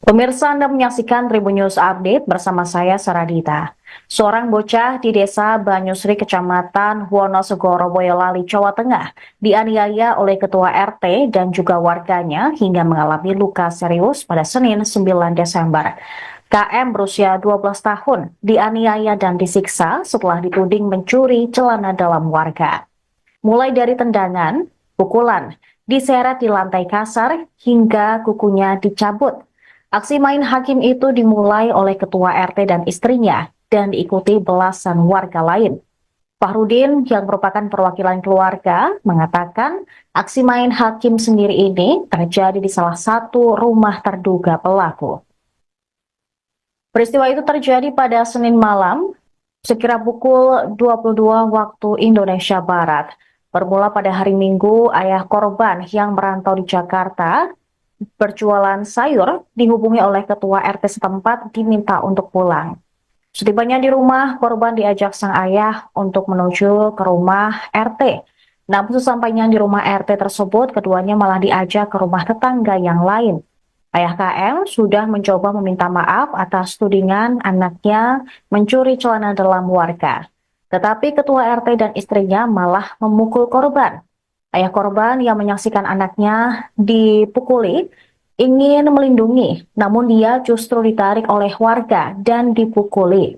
Pemirsa, Anda menyaksikan Tribun News Update bersama saya, Saradita. Seorang bocah di desa Banyusri, Kecamatan Wonosegoro, Boyolali, Jawa Tengah, dianiaya oleh ketua RT dan juga warganya hingga mengalami luka serius pada Senin 9 Desember. KM berusia 12 tahun dianiaya dan disiksa setelah dituding mencuri celana dalam warga. Mulai dari tendangan, pukulan, diseret di lantai kasar, hingga kukunya dicabut. Aksi main hakim itu dimulai oleh ketua RT dan istrinya dan diikuti belasan warga lain. Fahrudin yang merupakan perwakilan keluarga mengatakan aksi main hakim sendiri ini terjadi di salah satu rumah terduga pelaku. Peristiwa itu terjadi pada Senin malam, sekira pukul 22 waktu Indonesia Barat. Bermula pada hari Minggu, ayah korban yang merantau di Jakarta berjualan sayur dihubungi oleh ketua RT setempat diminta untuk pulang. Setibanya di rumah, korban diajak sang ayah untuk menuju ke rumah RT. Namun sesampainya di rumah RT tersebut, keduanya malah diajak ke rumah tetangga yang lain. Ayah KM sudah mencoba meminta maaf atas tudingan anaknya mencuri celana dalam warga. Tetapi ketua RT dan istrinya malah memukul korban. Ayah korban yang menyaksikan anaknya dipukuli ingin melindungi, namun dia justru ditarik oleh warga dan dipukuli.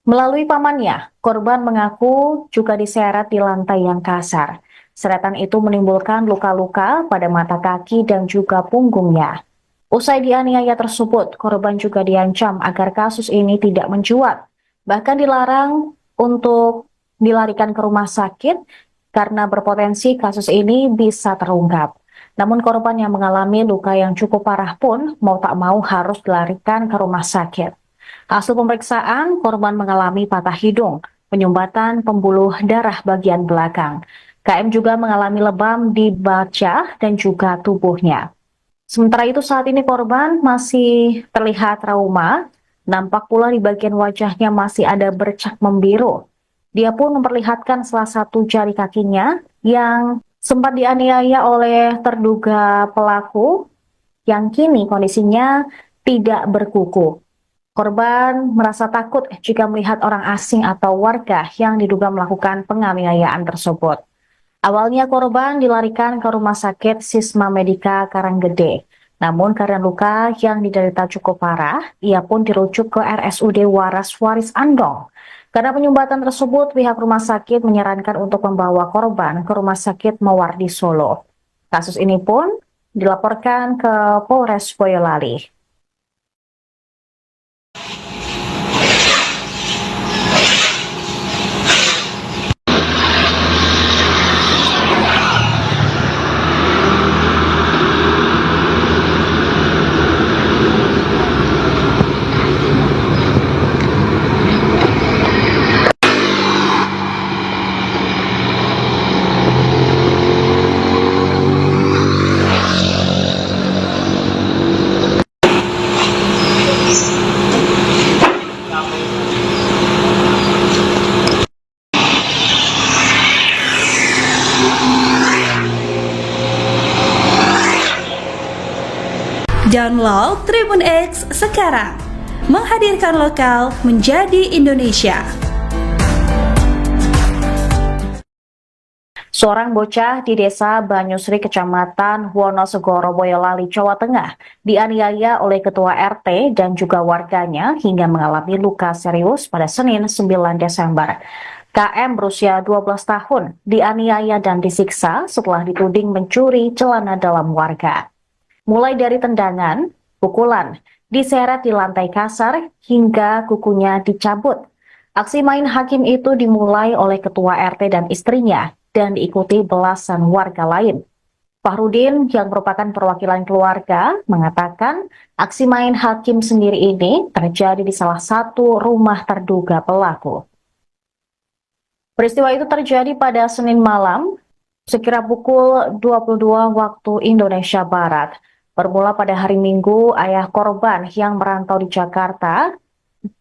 Melalui pamannya, korban mengaku juga diseret di lantai yang kasar. Seretan itu menimbulkan luka-luka pada mata kaki dan juga punggungnya. Usai dianiaya tersebut, korban juga diancam agar kasus ini tidak mencuat. Bahkan dilarang untuk dilarikan ke rumah sakit karena berpotensi kasus ini bisa terungkap. Namun korban yang mengalami luka yang cukup parah pun mau tak mau harus dilarikan ke rumah sakit. Hasil pemeriksaan, korban mengalami patah hidung, penyumbatan pembuluh darah bagian belakang. KM juga mengalami lebam di baca dan juga tubuhnya. Sementara itu saat ini korban masih terlihat trauma, nampak pula di bagian wajahnya masih ada bercak membiru. Dia pun memperlihatkan salah satu jari kakinya yang sempat dianiaya oleh terduga pelaku yang kini kondisinya tidak berkuku. Korban merasa takut jika melihat orang asing atau warga yang diduga melakukan penganiayaan tersebut. Awalnya korban dilarikan ke Rumah Sakit Sisma Medika Karanggede. Namun karena luka yang diderita cukup parah, ia pun dirujuk ke RSUD Waras Waris Andong. Karena penyumbatan tersebut, pihak rumah sakit menyarankan untuk membawa korban ke Rumah Sakit Mawardi Solo. Kasus ini pun dilaporkan ke Polres Boyolali. Download Tribun X sekarang, menghadirkan lokal menjadi Indonesia. Seorang bocah di desa Banyusri, Kecamatan Wonosegoro, Boyolali, Jawa Tengah, dianiaya oleh ketua RT dan juga warganya hingga mengalami luka serius pada Senin 9 Desember. KM berusia 12 tahun dianiaya dan disiksa setelah dituding mencuri celana dalam warga. Mulai dari tendangan, pukulan, diseret di lantai kasar, hingga kukunya dicabut. Aksi main hakim itu dimulai oleh ketua RT dan istrinya dan diikuti belasan warga lain. Fahrudin yang merupakan perwakilan keluarga mengatakan aksi main hakim sendiri ini terjadi di salah satu rumah terduga pelaku. Peristiwa itu terjadi pada Senin malam, sekira pukul 22 waktu Indonesia Barat. Bermula pada hari Minggu, ayah korban yang merantau di Jakarta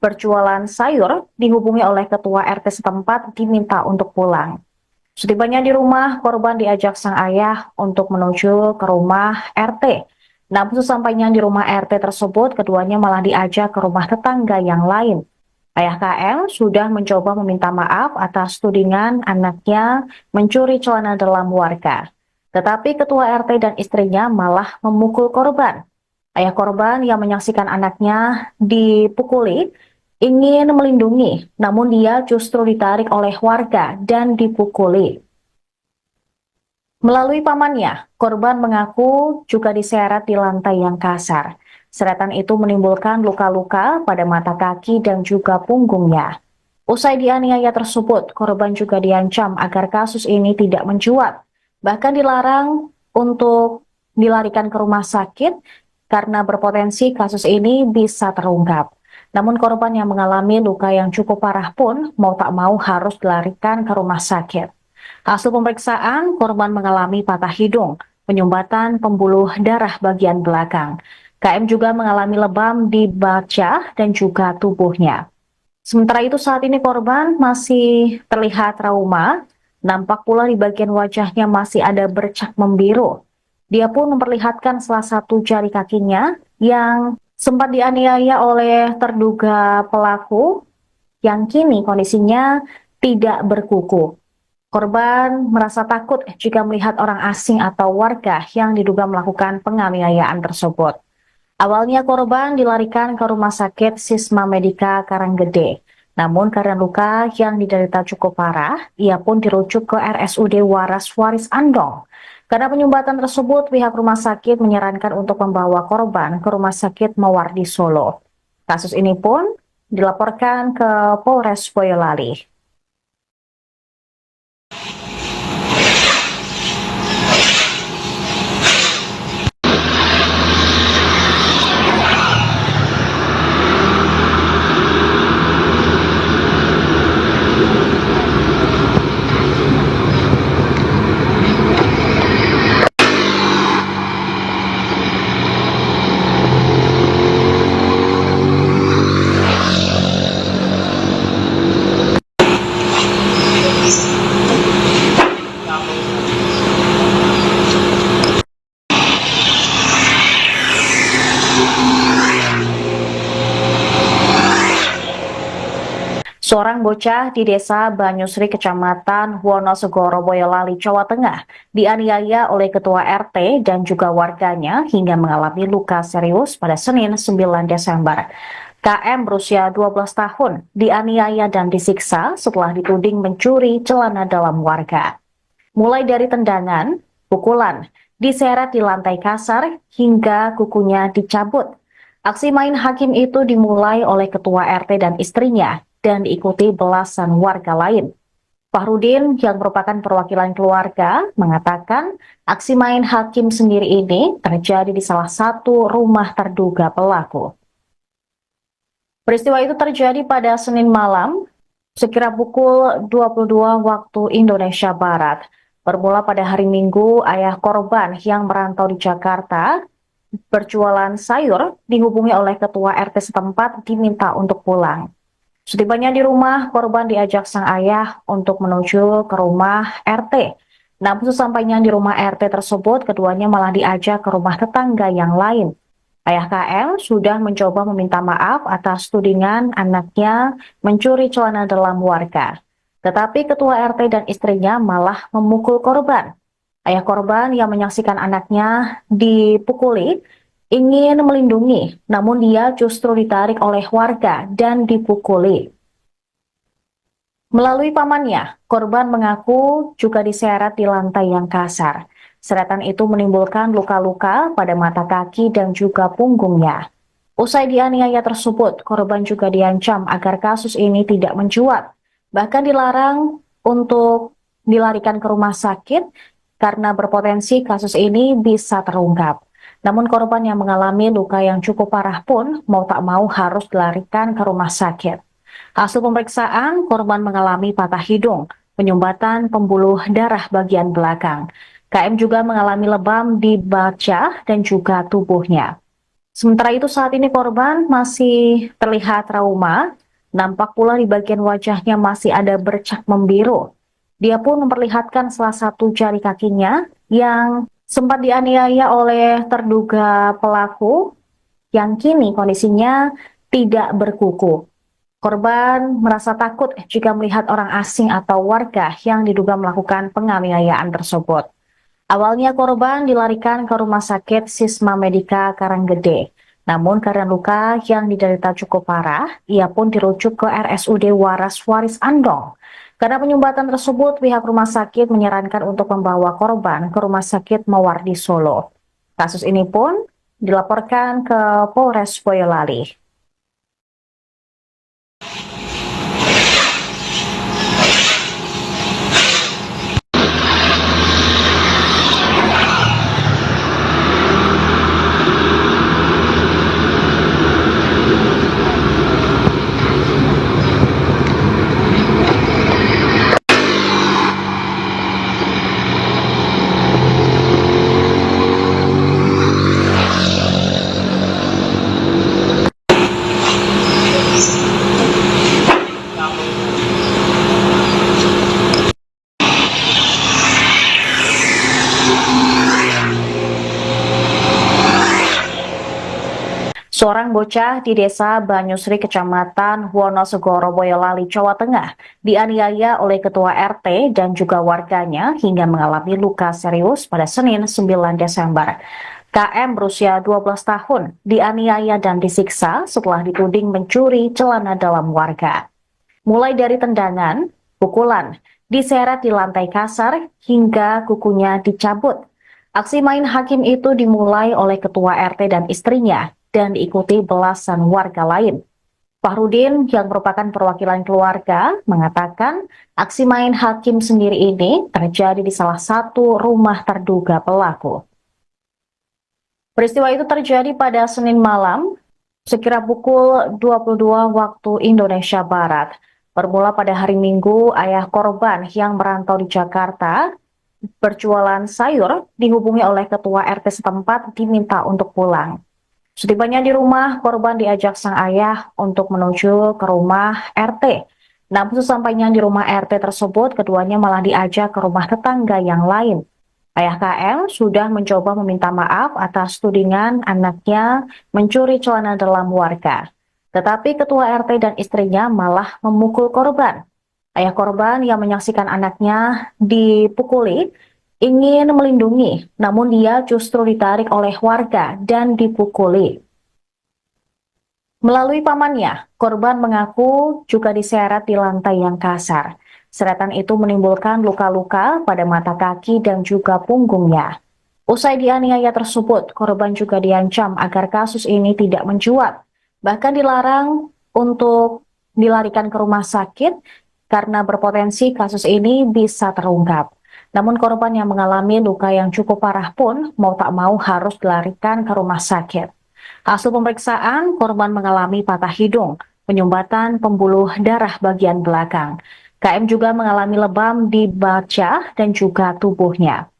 berjualan sayur dihubungi oleh ketua RT setempat diminta untuk pulang. Setibanya di rumah, korban diajak sang ayah untuk menuju ke rumah RT. Namun sesampainya di rumah RT tersebut, keduanya malah diajak ke rumah tetangga yang lain. Ayah KM sudah mencoba meminta maaf atas tudingan anaknya mencuri celana dalam warga. Tetapi ketua RT dan istrinya malah memukul korban. Ayah korban yang menyaksikan anaknya dipukuli ingin melindungi, namun dia justru ditarik oleh warga dan dipukuli. Melalui pamannya, korban mengaku juga diseret di lantai yang kasar. Seretan itu menimbulkan luka-luka pada mata kaki dan juga punggungnya. Usai dianiaya tersebut, korban juga diancam agar kasus ini tidak mencuat. Bahkan dilarang untuk dilarikan ke rumah sakit karena berpotensi kasus ini bisa terungkap. Namun korban yang mengalami luka yang cukup parah pun mau tak mau harus dilarikan ke rumah sakit. Hasil pemeriksaan, korban mengalami patah hidung, penyumbatan pembuluh darah bagian belakang. KM juga mengalami lebam di baca dan juga tubuhnya. Sementara itu saat ini korban masih terlihat trauma, nampak pula di bagian wajahnya masih ada bercak membiru. Dia pun memperlihatkan salah satu jari kakinya yang sempat dianiaya oleh terduga pelaku yang kini kondisinya tidak berkuku. Korban merasa takut jika melihat orang asing atau warga yang diduga melakukan penganiayaan tersebut. Awalnya korban dilarikan ke Rumah Sakit Sisma Medika Karanggede. Namun karena luka yang diderita cukup parah, ia pun dirujuk ke RSUD Waras Waris Andong. Karena penyumbatan tersebut, pihak rumah sakit menyarankan untuk membawa korban ke Rumah Sakit Mawardi Solo. Kasus ini pun dilaporkan ke Polres Boyolali. Seorang bocah di desa Banyusri, Kecamatan Wonosegoro, Boyolali, Jawa Tengah, dianiaya oleh ketua RT dan juga warganya hingga mengalami luka serius pada Senin 9 Desember. KM berusia 12 tahun dianiaya dan disiksa setelah dituding mencuri celana dalam warga. Mulai dari tendangan, pukulan, diseret di lantai kasar, hingga kukunya dicabut. Aksi main hakim itu dimulai oleh ketua RT dan istrinya dan diikuti belasan warga lain. Fahrudin yang merupakan perwakilan keluarga mengatakan aksi main hakim sendiri ini terjadi di salah satu rumah terduga pelaku. Peristiwa itu terjadi pada Senin malam, sekira pukul 22 waktu Indonesia Barat. Bermula pada hari Minggu, ayah korban yang merantau di Jakarta berjualan sayur dihubungi oleh ketua RT setempat diminta untuk pulang. Setibanya di rumah, korban diajak sang ayah untuk menuju ke rumah RT. Namun sesampainya di rumah RT tersebut, keduanya malah diajak ke rumah tetangga yang lain. Ayah KM sudah mencoba meminta maaf atas tudingan anaknya mencuri celana dalam warga. Tetapi ketua RT dan istrinya malah memukul korban. Ayah korban yang menyaksikan anaknya dipukuli ingin melindungi, namun dia justru ditarik oleh warga dan dipukuli. Melalui pamannya, korban mengaku juga diseret di lantai yang kasar. Seretan itu menimbulkan luka-luka pada mata kaki dan juga punggungnya. Usai dianiaya tersebut, korban juga diancam agar kasus ini tidak mencuat. Bahkan dilarang untuk dilarikan ke rumah sakit karena berpotensi kasus ini bisa terungkap. Namun korban yang mengalami luka yang cukup parah pun mau tak mau harus dilarikan ke rumah sakit. Hasil pemeriksaan, korban mengalami patah hidung, penyumbatan pembuluh darah bagian belakang. KM juga mengalami lebam di baca dan juga tubuhnya. Sementara itu saat ini korban masih terlihat trauma, nampak pula di bagian wajahnya masih ada bercak membiru. Dia pun memperlihatkan salah satu jari kakinya yang sempat dianiaya oleh terduga pelaku yang kini kondisinya tidak berkuku. Korban merasa takut jika melihat orang asing atau warga yang diduga melakukan penganiayaan tersebut. Awalnya korban dilarikan ke Rumah Sakit Sisma Medika Karanggede. Namun karena luka yang diderita cukup parah, ia pun dirujuk ke RSUD Waras Waris Andong. Karena penyumbatan tersebut, pihak rumah sakit menyarankan untuk membawa korban ke Rumah Sakit Mawardi Solo. Kasus ini pun dilaporkan ke Polres Boyolali. Seorang bocah di desa Banyusri, Kecamatan Wonosegoro, Boyolali, Jawa Tengah, dianiaya oleh ketua RT dan juga warganya hingga mengalami luka serius pada Senin 9 Desember. KM berusia 12 tahun dianiaya dan disiksa setelah dituding mencuri celana dalam warga. Mulai dari tendangan, pukulan, diseret di lantai kasar, hingga kukunya dicabut. Aksi main hakim itu dimulai oleh ketua RT dan istrinya dan diikuti belasan warga lain. Fahrudin yang merupakan perwakilan keluarga mengatakan aksi main hakim sendiri ini terjadi di salah satu rumah terduga pelaku. Peristiwa itu terjadi pada Senin malam sekira pukul 22 waktu Indonesia Barat. Bermula pada hari Minggu, ayah korban yang merantau di Jakarta berjualan sayur dihubungi oleh ketua RT setempat diminta untuk pulang. Setibanya di rumah, korban diajak sang ayah untuk menuju ke rumah RT. Namun sesampainya di rumah RT tersebut, keduanya malah diajak ke rumah tetangga yang lain. Ayah KM sudah mencoba meminta maaf atas tudingan anaknya mencuri celana dalam warga. Tetapi ketua RT dan istrinya malah memukul korban. Ayah korban yang menyaksikan anaknya dipukuli ingin melindungi, namun dia justru ditarik oleh warga dan dipukuli. Melalui pamannya, korban mengaku juga diseret di lantai yang kasar. Seratan itu menimbulkan luka-luka pada mata kaki dan juga punggungnya. Usai dianiaya tersebut, korban juga diancam agar kasus ini tidak mencuat. Bahkan dilarang untuk dilarikan ke rumah sakit karena berpotensi kasus ini bisa terungkap. Namun korban yang mengalami luka yang cukup parah pun mau tak mau harus dilarikan ke rumah sakit. Hasil pemeriksaan, korban mengalami patah hidung, penyumbatan pembuluh darah bagian belakang. KM juga mengalami lebam di baca dan juga tubuhnya.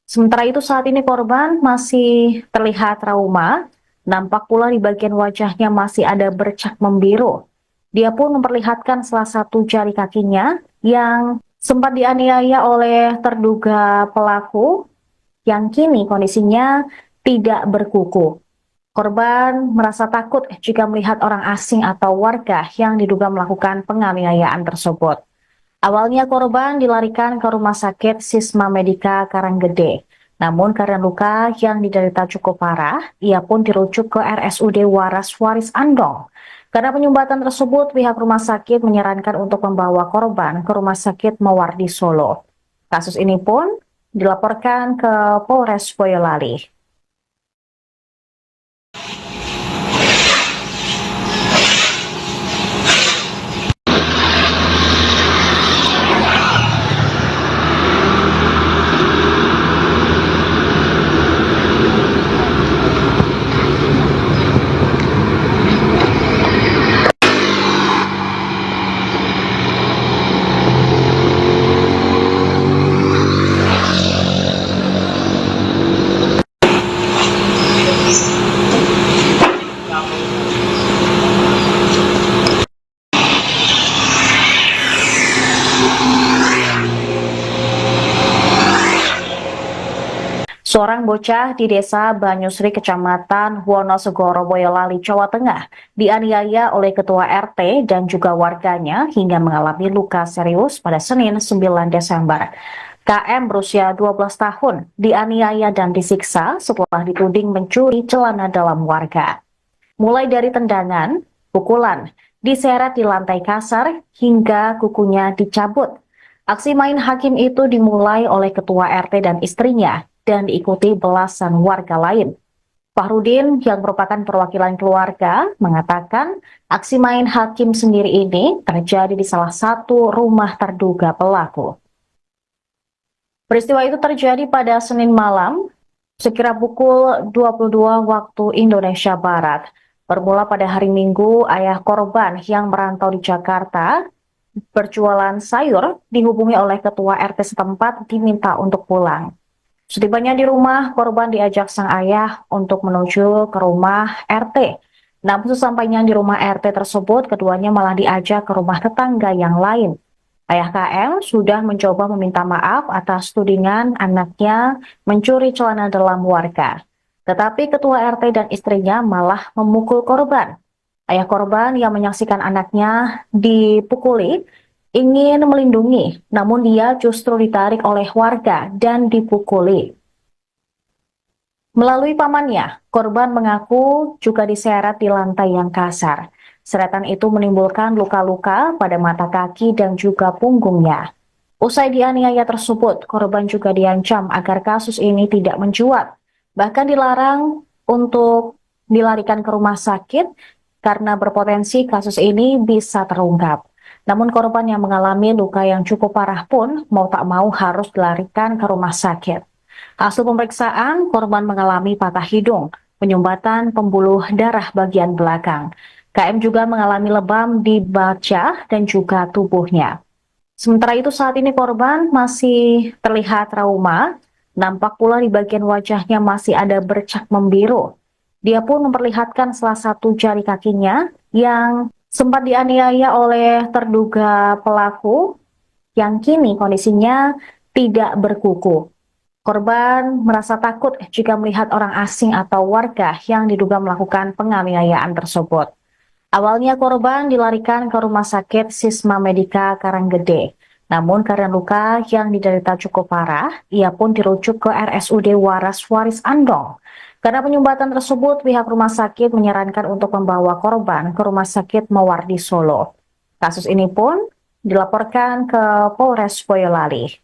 Sementara itu saat ini korban masih terlihat trauma, nampak pula di bagian wajahnya masih ada bercak membiru. Dia pun memperlihatkan salah satu jari kakinya yang sempat dianiaya oleh terduga pelaku yang kini kondisinya tidak berkuku. Korban merasa takut jika melihat orang asing atau warga yang diduga melakukan penganiayaan tersebut. Awalnya korban dilarikan ke Rumah Sakit Sisma Medika Karanggede. Namun karena luka yang diderita cukup parah, ia pun dirujuk ke RSUD Waras Waris Andong. Karena penyumbatan tersebut, pihak rumah sakit menyarankan untuk membawa korban ke Rumah Sakit Mawardi Solo. Kasus ini pun dilaporkan ke Polres Boyolali. Seorang bocah di desa Banyusri, Kecamatan Wonosegoro, Boyolali, Jawa Tengah, dianiaya oleh ketua RT dan juga warganya hingga mengalami luka serius pada Senin 9 Desember. KM berusia 12 tahun dianiaya dan disiksa setelah dituding mencuri celana dalam warga. Mulai dari tendangan, pukulan, diseret di lantai kasar, hingga kukunya dicabut. Aksi main hakim itu dimulai oleh ketua RT dan istrinya dan diikuti belasan warga lain. Fahrudin yang merupakan perwakilan keluarga mengatakan aksi main hakim sendiri ini terjadi di salah satu rumah terduga pelaku. Peristiwa itu terjadi pada Senin malam, sekira pukul 22 waktu Indonesia Barat. Bermula pada hari Minggu, ayah korban yang merantau di Jakarta berjualan sayur dihubungi oleh ketua RT setempat diminta untuk pulang. Setibanya di rumah, korban diajak sang ayah untuk menuju ke rumah RT. Namun sesampainya di rumah RT tersebut, keduanya malah diajak ke rumah tetangga yang lain. Ayah KM sudah mencoba meminta maaf atas tudingan anaknya mencuri celana dalam warga. Tetapi ketua RT dan istrinya malah memukul korban. Ayah korban yang menyaksikan anaknya dipukuli ingin melindungi, namun dia justru ditarik oleh warga dan dipukuli. Melalui pamannya, korban mengaku juga diseret di lantai yang kasar. Seretan itu menimbulkan luka-luka pada mata kaki dan juga punggungnya. Usai dianiaya tersebut, korban juga diancam agar kasus ini tidak mencuat. Bahkan dilarang untuk dilarikan ke rumah sakit karena berpotensi kasus ini bisa terungkap. Namun korban yang mengalami luka yang cukup parah pun mau tak mau harus dilarikan ke rumah sakit. Hasil pemeriksaan, korban mengalami patah hidung, penyumbatan pembuluh darah bagian belakang. KM juga mengalami lebam di baca dan juga tubuhnya. Sementara itu saat ini korban masih terlihat trauma, nampak pula di bagian wajahnya masih ada bercak membiru. Dia pun memperlihatkan salah satu jari kakinya yang sempat dianiaya oleh terduga pelaku yang kini kondisinya tidak berkuku. Korban merasa takut jika melihat orang asing atau warga yang diduga melakukan penganiayaan tersebut. Awalnya korban dilarikan ke Rumah Sakit Sisma Medika Karanggede. Namun karena luka yang diderita cukup parah, ia pun dirujuk ke RSUD Waras Waris Andong. Karena penyumbatan tersebut, pihak rumah sakit menyarankan untuk membawa korban ke Rumah Sakit Mawardi Solo. Kasus ini pun dilaporkan ke Polres Boyolali.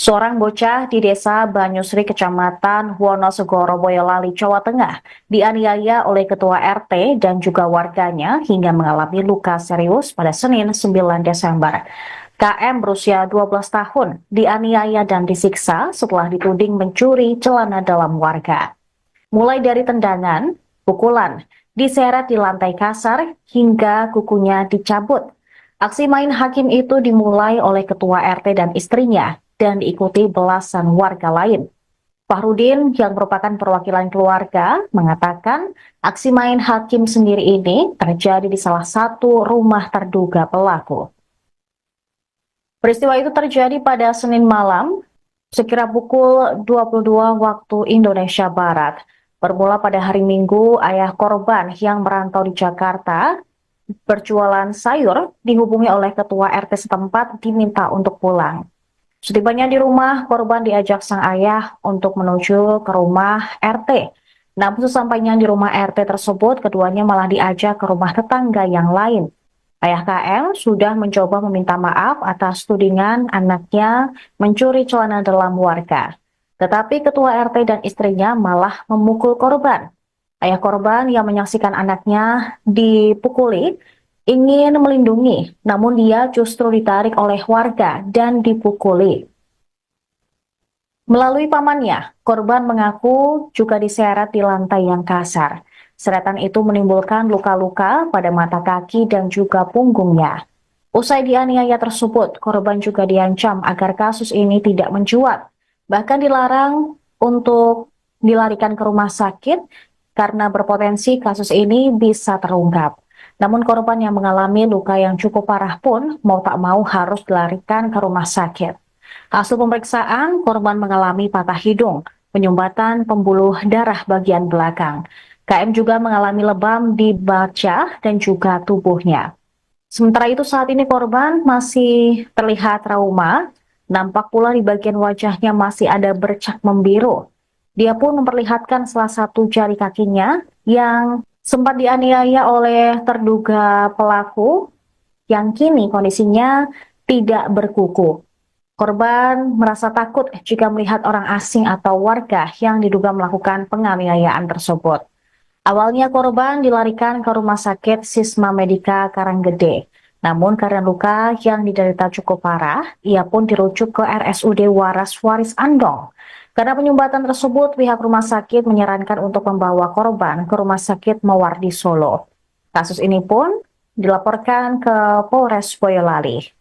Seorang bocah di desa Banyusri, Kecamatan Wonosegoro, Boyolali, Jawa Tengah, dianiaya oleh ketua RT dan juga warganya hingga mengalami luka serius pada Senin 9 Desember. KM berusia 12 tahun dianiaya dan disiksa setelah dituding mencuri celana dalam warga. Mulai dari tendangan, pukulan, diseret di lantai kasar, hingga kukunya dicabut. Aksi main hakim itu dimulai oleh ketua RT dan istrinya dan diikuti belasan warga lain. Fahrudin yang merupakan perwakilan keluarga mengatakan aksi main hakim sendiri ini terjadi di salah satu rumah terduga pelaku. Peristiwa itu terjadi pada Senin malam, sekira pukul 22 waktu Indonesia Barat. Bermula pada hari Minggu, ayah korban yang merantau di Jakarta berjualan sayur dihubungi oleh ketua RT setempat diminta untuk pulang. Setibanya di rumah, korban diajak sang ayah untuk menuju ke rumah RT. Namun sesampainya di rumah RT tersebut, keduanya malah diajak ke rumah tetangga yang lain. Ayah KM sudah mencoba meminta maaf atas tudingan anaknya mencuri celana dalam warga. Tetapi ketua RT dan istrinya malah memukul korban. Ayah korban yang menyaksikan anaknya dipukuli ingin melindungi, namun dia justru ditarik oleh warga dan dipukuli. Melalui pamannya, korban mengaku juga diseret di lantai yang kasar. Seratan itu menimbulkan luka-luka pada mata kaki dan juga punggungnya. Usai dianiaya tersebut, korban juga diancam agar kasus ini tidak mencuat. Bahkan dilarang untuk dilarikan ke rumah sakit karena berpotensi kasus ini bisa terungkap. Namun korban yang mengalami luka yang cukup parah pun mau tak mau harus dilarikan ke rumah sakit. Hasil pemeriksaan, korban mengalami patah hidung, penyumbatan pembuluh darah bagian belakang. KM juga mengalami lebam di baca dan juga tubuhnya. Sementara itu saat ini korban masih terlihat trauma, nampak pula di bagian wajahnya masih ada bercak membiru. Dia pun memperlihatkan salah satu jari kakinya yang sempat dianiaya oleh terduga pelaku yang kini kondisinya tidak berkuku. Korban merasa takut jika melihat orang asing atau warga yang diduga melakukan penganiayaan tersebut. Awalnya korban dilarikan ke Rumah Sakit Sisma Medika Karanggede. Namun karena luka yang diderita cukup parah, ia pun dirujuk ke RSUD Waras Waris Andong. Karena penyumbatan tersebut, pihak rumah sakit menyarankan untuk membawa korban ke Rumah Sakit Mawardi Solo. Kasus ini pun dilaporkan ke Polres Boyolali.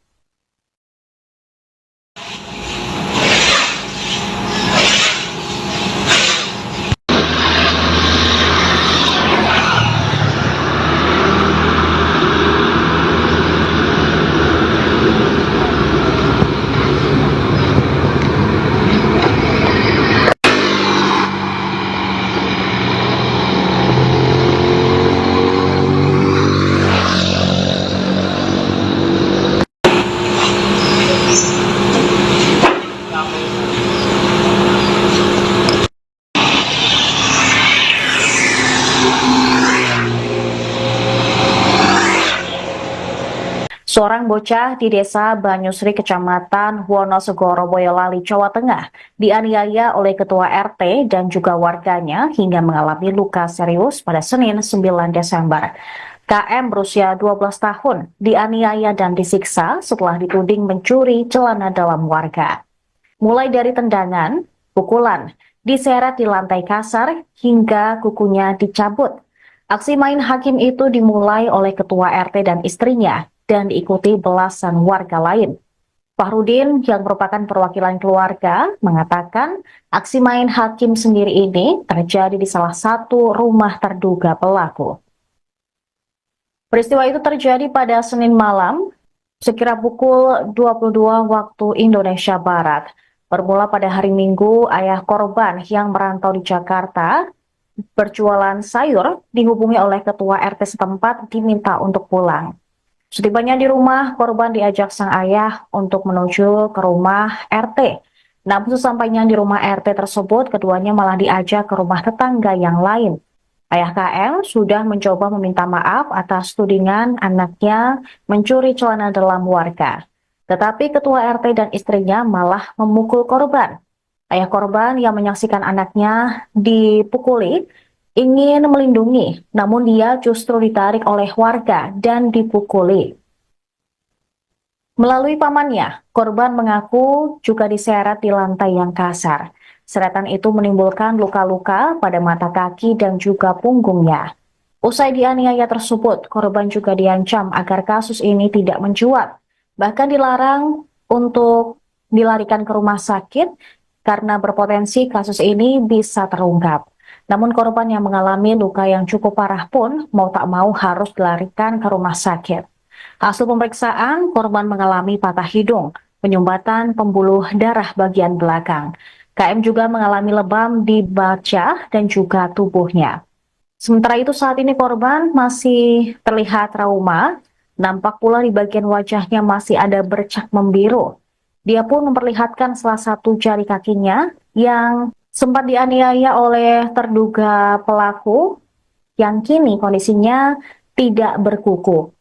Seorang bocah di desa Banyusri, Kecamatan Wonosegoro, Boyolali, Jawa Tengah, dianiaya oleh ketua RT dan juga warganya hingga mengalami luka serius pada Senin 9 Desember. KM berusia 12 tahun dianiaya dan disiksa setelah dituding mencuri celana dalam warga. Mulai dari tendangan, pukulan, diseret di lantai kasar, hingga kukunya dicabut. Aksi main hakim itu dimulai oleh ketua RT dan istrinya dan diikuti belasan warga lain. Fahrudin yang merupakan perwakilan keluarga mengatakan aksi main hakim sendiri ini terjadi di salah satu rumah terduga pelaku. Peristiwa itu terjadi pada Senin malam sekira pukul 22 waktu Indonesia Barat. Bermula pada hari Minggu, ayah korban yang merantau di Jakarta berjualan sayur dihubungi oleh ketua RT setempat diminta untuk pulang. Setibanya di rumah, korban diajak sang ayah untuk menuju ke rumah RT. Namun sesampainya di rumah RT tersebut, keduanya malah diajak ke rumah tetangga yang lain. Ayah KM sudah mencoba meminta maaf atas tudingan anaknya mencuri celana dalam warga. Tetapi ketua RT dan istrinya malah memukul korban. Ayah korban yang menyaksikan anaknya dipukuli ingin melindungi, namun dia justru ditarik oleh warga dan dipukuli. Melalui pamannya, korban mengaku juga diseret di lantai yang kasar. Seratan itu menimbulkan luka-luka pada mata kaki dan juga punggungnya. Usai dianiaya tersebut, korban juga diancam agar kasus ini tidak mencuat. Bahkan dilarang untuk dilarikan ke rumah sakit karena berpotensi kasus ini bisa terungkap. Namun korban yang mengalami luka yang cukup parah pun mau tak mau harus dilarikan ke rumah sakit. Hasil pemeriksaan, korban mengalami patah hidung, penyumbatan pembuluh darah bagian belakang. KM juga mengalami lebam di baca dan juga tubuhnya. Sementara itu saat ini korban masih terlihat trauma, nampak pula di bagian wajahnya masih ada bercak membiru. Dia pun memperlihatkan salah satu jari kakinya yang sempat dianiaya oleh terduga pelaku yang kini kondisinya tidak berkuku.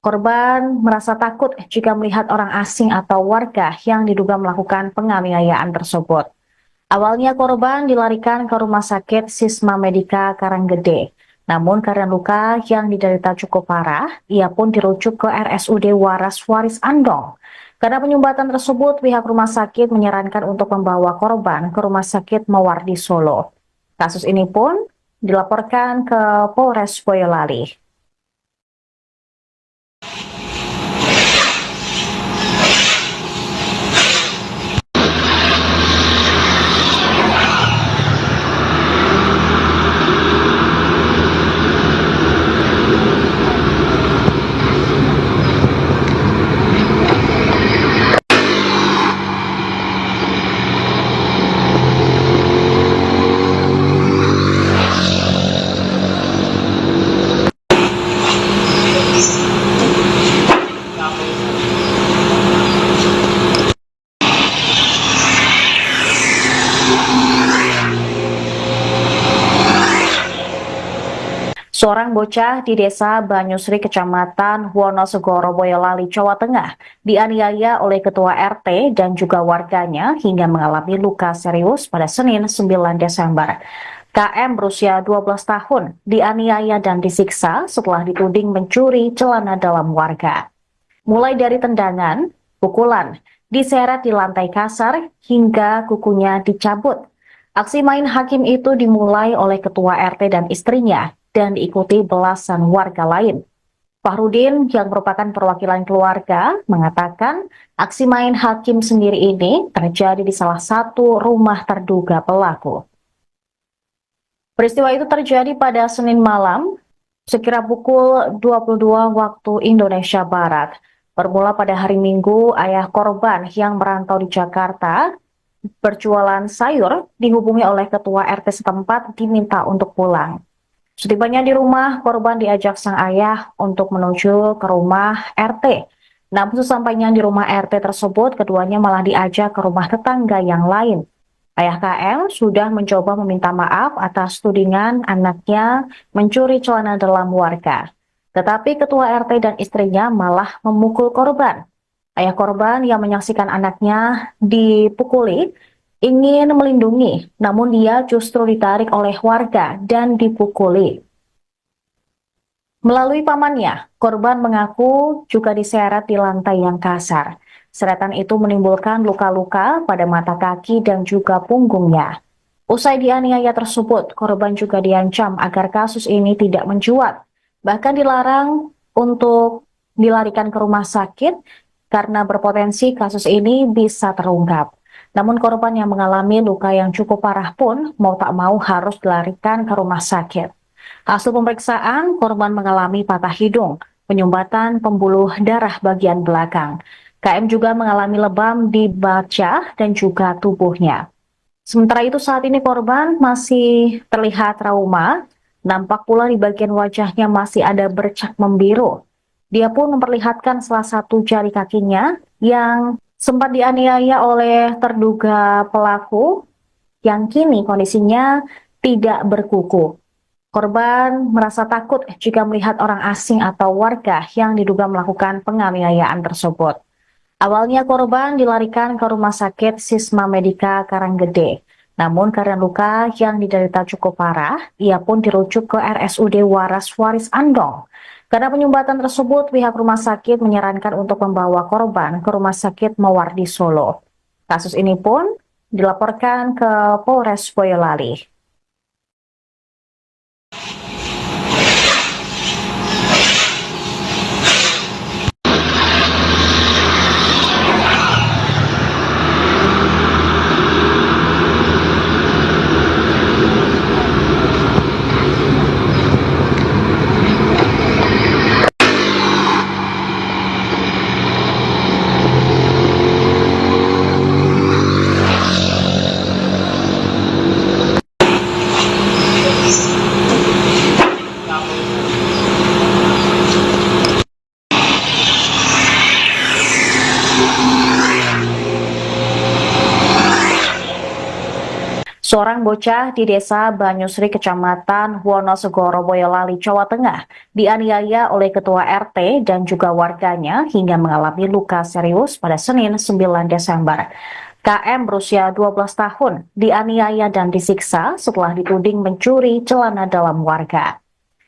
Korban merasa takut jika melihat orang asing atau warga yang diduga melakukan penganiayaan tersebut. Awalnya korban dilarikan ke Rumah Sakit Sisma Medika Karanggede. Namun karena luka yang diderita cukup parah, ia pun dirujuk ke RSUD Waras Waris Andong. Karena penyumbatan tersebut, pihak rumah sakit menyarankan untuk membawa korban ke Rumah Sakit Mawardi Solo. Kasus ini pun dilaporkan ke Polres Boyolali. Seorang bocah di desa Banyusri, Kecamatan Wonosegoro, Boyolali, Jawa Tengah, dianiaya oleh ketua RT dan juga warganya hingga mengalami luka serius pada Senin 9 Desember. KM berusia 12 tahun dianiaya dan disiksa setelah dituding mencuri celana dalam warga. Mulai dari tendangan, pukulan, diseret di lantai kasar, hingga kukunya dicabut. Aksi main hakim itu dimulai oleh ketua RT dan istrinya dan diikuti belasan warga lain. Fahrudin yang merupakan perwakilan keluarga mengatakan aksi main hakim sendiri ini terjadi di salah satu rumah terduga pelaku. Peristiwa itu terjadi pada Senin malam, sekira pukul 22 waktu Indonesia Barat. Bermula pada hari Minggu, ayah korban yang merantau di Jakarta berjualan sayur dihubungi oleh ketua RT setempat diminta untuk pulang. Setibanya di rumah, korban diajak sang ayah untuk menuju ke rumah RT. Namun sesampainya di rumah RT tersebut, keduanya malah diajak ke rumah tetangga yang lain. Ayah KM sudah mencoba meminta maaf atas tudingan anaknya mencuri celana dalam warga. Tetapi ketua RT dan istrinya malah memukul korban. Ayah korban yang menyaksikan anaknya dipukuli ingin melindungi, namun dia justru ditarik oleh warga dan dipukuli. Melalui pamannya, korban mengaku juga diseret di lantai yang kasar. Seretan itu menimbulkan luka-luka pada mata kaki dan juga punggungnya. Usai dianiaya tersebut, korban juga diancam agar kasus ini tidak mencuat. Bahkan dilarang untuk dilarikan ke rumah sakit karena berpotensi kasus ini bisa terungkap. Namun korban yang mengalami luka yang cukup parah pun mau tak mau harus dilarikan ke rumah sakit. Hasil pemeriksaan, korban mengalami patah hidung, penyumbatan pembuluh darah bagian belakang. KM juga mengalami lebam di baca dan juga tubuhnya. Sementara itu saat ini korban masih terlihat trauma, nampak pula di bagian wajahnya masih ada bercak membiru. Dia pun memperlihatkan salah satu jari kakinya yang sempat dianiaya oleh terduga pelaku yang kini kondisinya tidak berkuku. Korban merasa takut jika melihat orang asing atau warga yang diduga melakukan penganiayaan tersebut. Awalnya korban dilarikan ke Rumah Sakit Sisma Medika Karanggede. Namun karena luka yang diderita cukup parah, ia pun dirujuk ke RSUD Waras Waris Andong. Karena penyumbatan tersebut, pihak rumah sakit menyarankan untuk membawa korban ke Rumah Sakit Mawardi Solo. Kasus ini pun dilaporkan ke Polres Boyolali. Seorang bocah di desa Banyusri, Kecamatan Wonosegoro, Boyolali, Jawa Tengah, dianiaya oleh ketua RT dan juga warganya hingga mengalami luka serius pada Senin 9 Desember. KM berusia 12 tahun dianiaya dan disiksa setelah dituding mencuri celana dalam warga.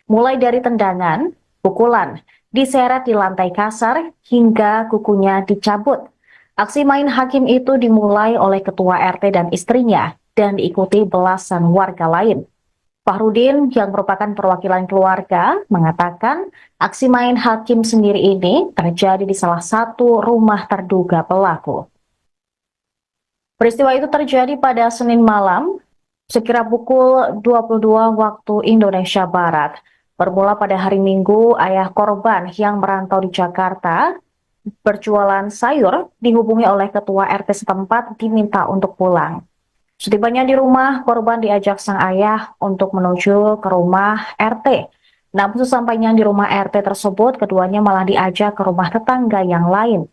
Mulai dari tendangan, pukulan, diseret di lantai kasar, hingga kukunya dicabut. Aksi main hakim itu dimulai oleh ketua RT dan istrinya dan diikuti belasan warga lain. Fahrudin yang merupakan perwakilan keluarga mengatakan aksi main hakim sendiri ini terjadi di salah satu rumah terduga pelaku. Peristiwa itu terjadi pada Senin malam, sekira pukul 22 waktu Indonesia Barat. Bermula pada hari Minggu, ayah korban yang merantau di Jakarta berjualan sayur dihubungi oleh ketua RT setempat diminta untuk pulang. Setibanya di rumah, korban diajak sang ayah untuk menuju ke rumah RT. Namun sesampainya di rumah RT tersebut, keduanya malah diajak ke rumah tetangga yang lain.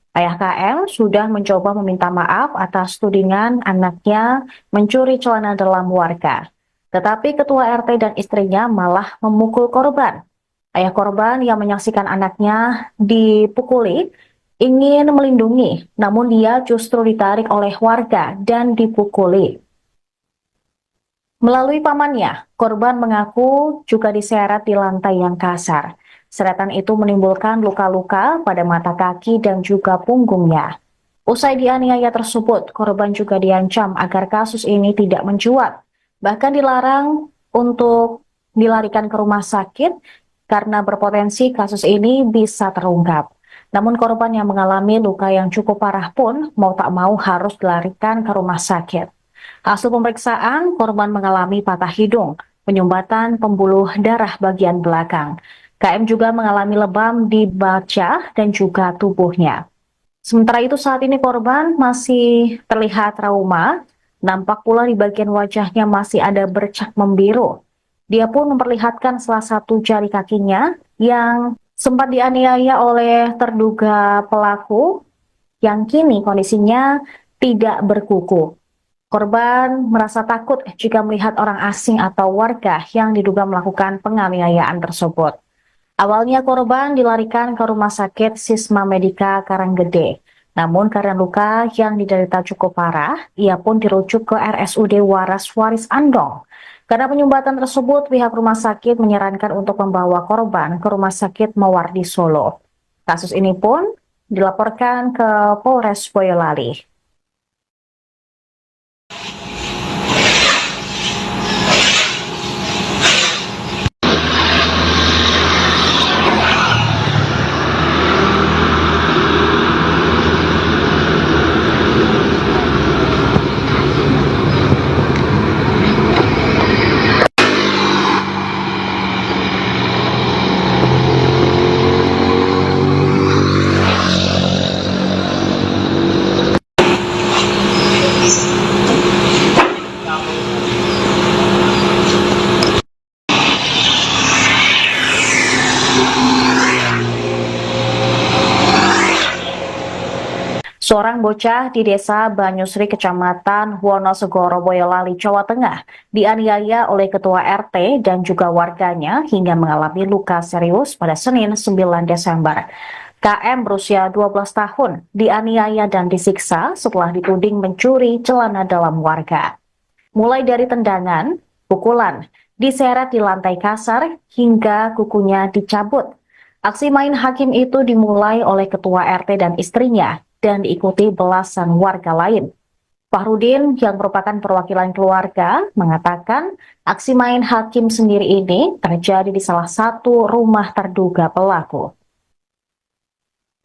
Ayah KM sudah mencoba meminta maaf atas tudingan anaknya mencuri celana dalam warga. Tetapi ketua RT dan istrinya malah memukul korban. Ayah korban yang menyaksikan anaknya dipukuli ingin melindungi, namun dia justru ditarik oleh warga dan dipukuli. Melalui pamannya, korban mengaku juga diseret di lantai yang kasar. Seratan itu menimbulkan luka-luka pada mata kaki dan juga punggungnya. Usai dianiaya tersebut, korban juga diancam agar kasus ini tidak mencuat. Bahkan dilarang untuk dilarikan ke rumah sakit karena berpotensi kasus ini bisa terungkap. Namun korban yang mengalami luka yang cukup parah pun mau tak mau harus dilarikan ke rumah sakit. Hasil pemeriksaan, korban mengalami patah hidung, penyumbatan pembuluh darah bagian belakang. KM juga mengalami lebam di baca dan juga tubuhnya. Sementara itu saat ini korban masih terlihat trauma, nampak pula di bagian wajahnya masih ada bercak membiru. Dia pun memperlihatkan salah satu jari kakinya yang sempat dianiaya oleh terduga pelaku yang kini kondisinya tidak berkuku. Korban merasa takut jika melihat orang asing atau warga yang diduga melakukan penganiayaan tersebut. Awalnya korban dilarikan ke Rumah Sakit Sisma Medika Karanggede. Namun karena luka yang diderita cukup parah, ia pun dirujuk ke RSUD Waras Waris Andong. Karena penyumbatan tersebut, pihak rumah sakit menyarankan untuk membawa korban ke Rumah Sakit Mawardi Solo. Kasus ini pun dilaporkan ke Polres Boyolali. Seorang bocah di desa Banyusri, Kecamatan Wonosegoro, Boyolali, Jawa Tengah, dianiaya oleh ketua RT dan juga warganya hingga mengalami luka serius pada Senin 9 Desember. KM berusia 12 tahun dianiaya dan disiksa setelah dituding mencuri celana dalam warga. Mulai dari tendangan, pukulan, diseret di lantai kasar, hingga kukunya dicabut. Aksi main hakim itu dimulai oleh ketua RT dan istrinya dan diikuti belasan warga lain. Fahrudin yang merupakan perwakilan keluarga mengatakan aksi main hakim sendiri ini terjadi di salah satu rumah terduga pelaku.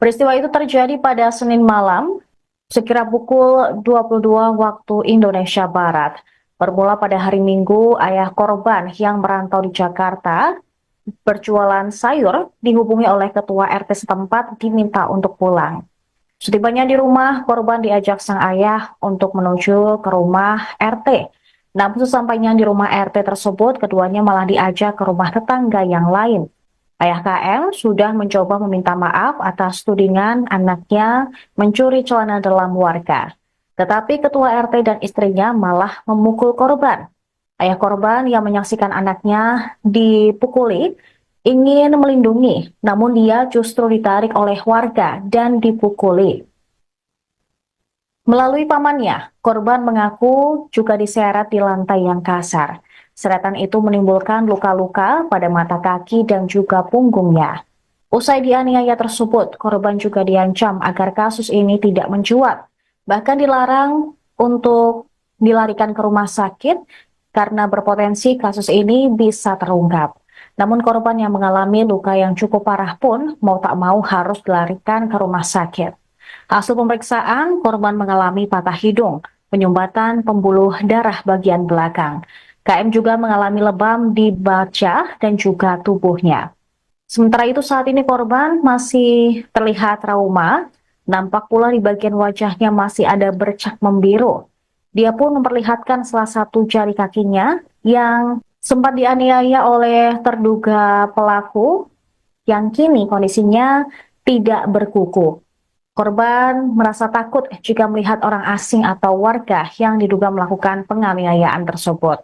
Peristiwa itu terjadi pada Senin malam, sekira pukul 22 waktu Indonesia Barat. Bermula pada hari Minggu, ayah korban yang merantau di Jakarta berjualan sayur dihubungi oleh ketua RT setempat diminta untuk pulang. Setibanya di rumah, korban diajak sang ayah untuk menuju ke rumah RT. Namun sesampainya di rumah RT tersebut, keduanya malah diajak ke rumah tetangga yang lain. Ayah KM sudah mencoba meminta maaf atas tudingan anaknya mencuri celana dalam warga. Tetapi ketua RT dan istrinya malah memukul korban. Ayah korban yang menyaksikan anaknya dipukuli ingin melindungi, namun dia justru ditarik oleh warga dan dipukuli. Melalui pamannya, korban mengaku juga diseret di lantai yang kasar. Seratan itu menimbulkan luka-luka pada mata kaki dan juga punggungnya. Usai dianiaya tersebut, korban juga diancam agar kasus ini tidak mencuat. Bahkan dilarang untuk dilarikan ke rumah sakit karena berpotensi kasus ini bisa terungkap. Namun korban yang mengalami luka yang cukup parah pun mau tak mau harus dilarikan ke rumah sakit. Hasil pemeriksaan, korban mengalami patah hidung, penyumbatan pembuluh darah bagian belakang. KM juga mengalami lebam di baca dan juga tubuhnya. Sementara itu saat ini korban masih terlihat trauma, nampak pula di bagian wajahnya masih ada bercak membiru. Dia pun memperlihatkan salah satu jari kakinya yang sempat dianiaya oleh terduga pelaku yang kini kondisinya tidak berkuku. Korban merasa takut jika melihat orang asing atau warga yang diduga melakukan penganiayaan tersebut.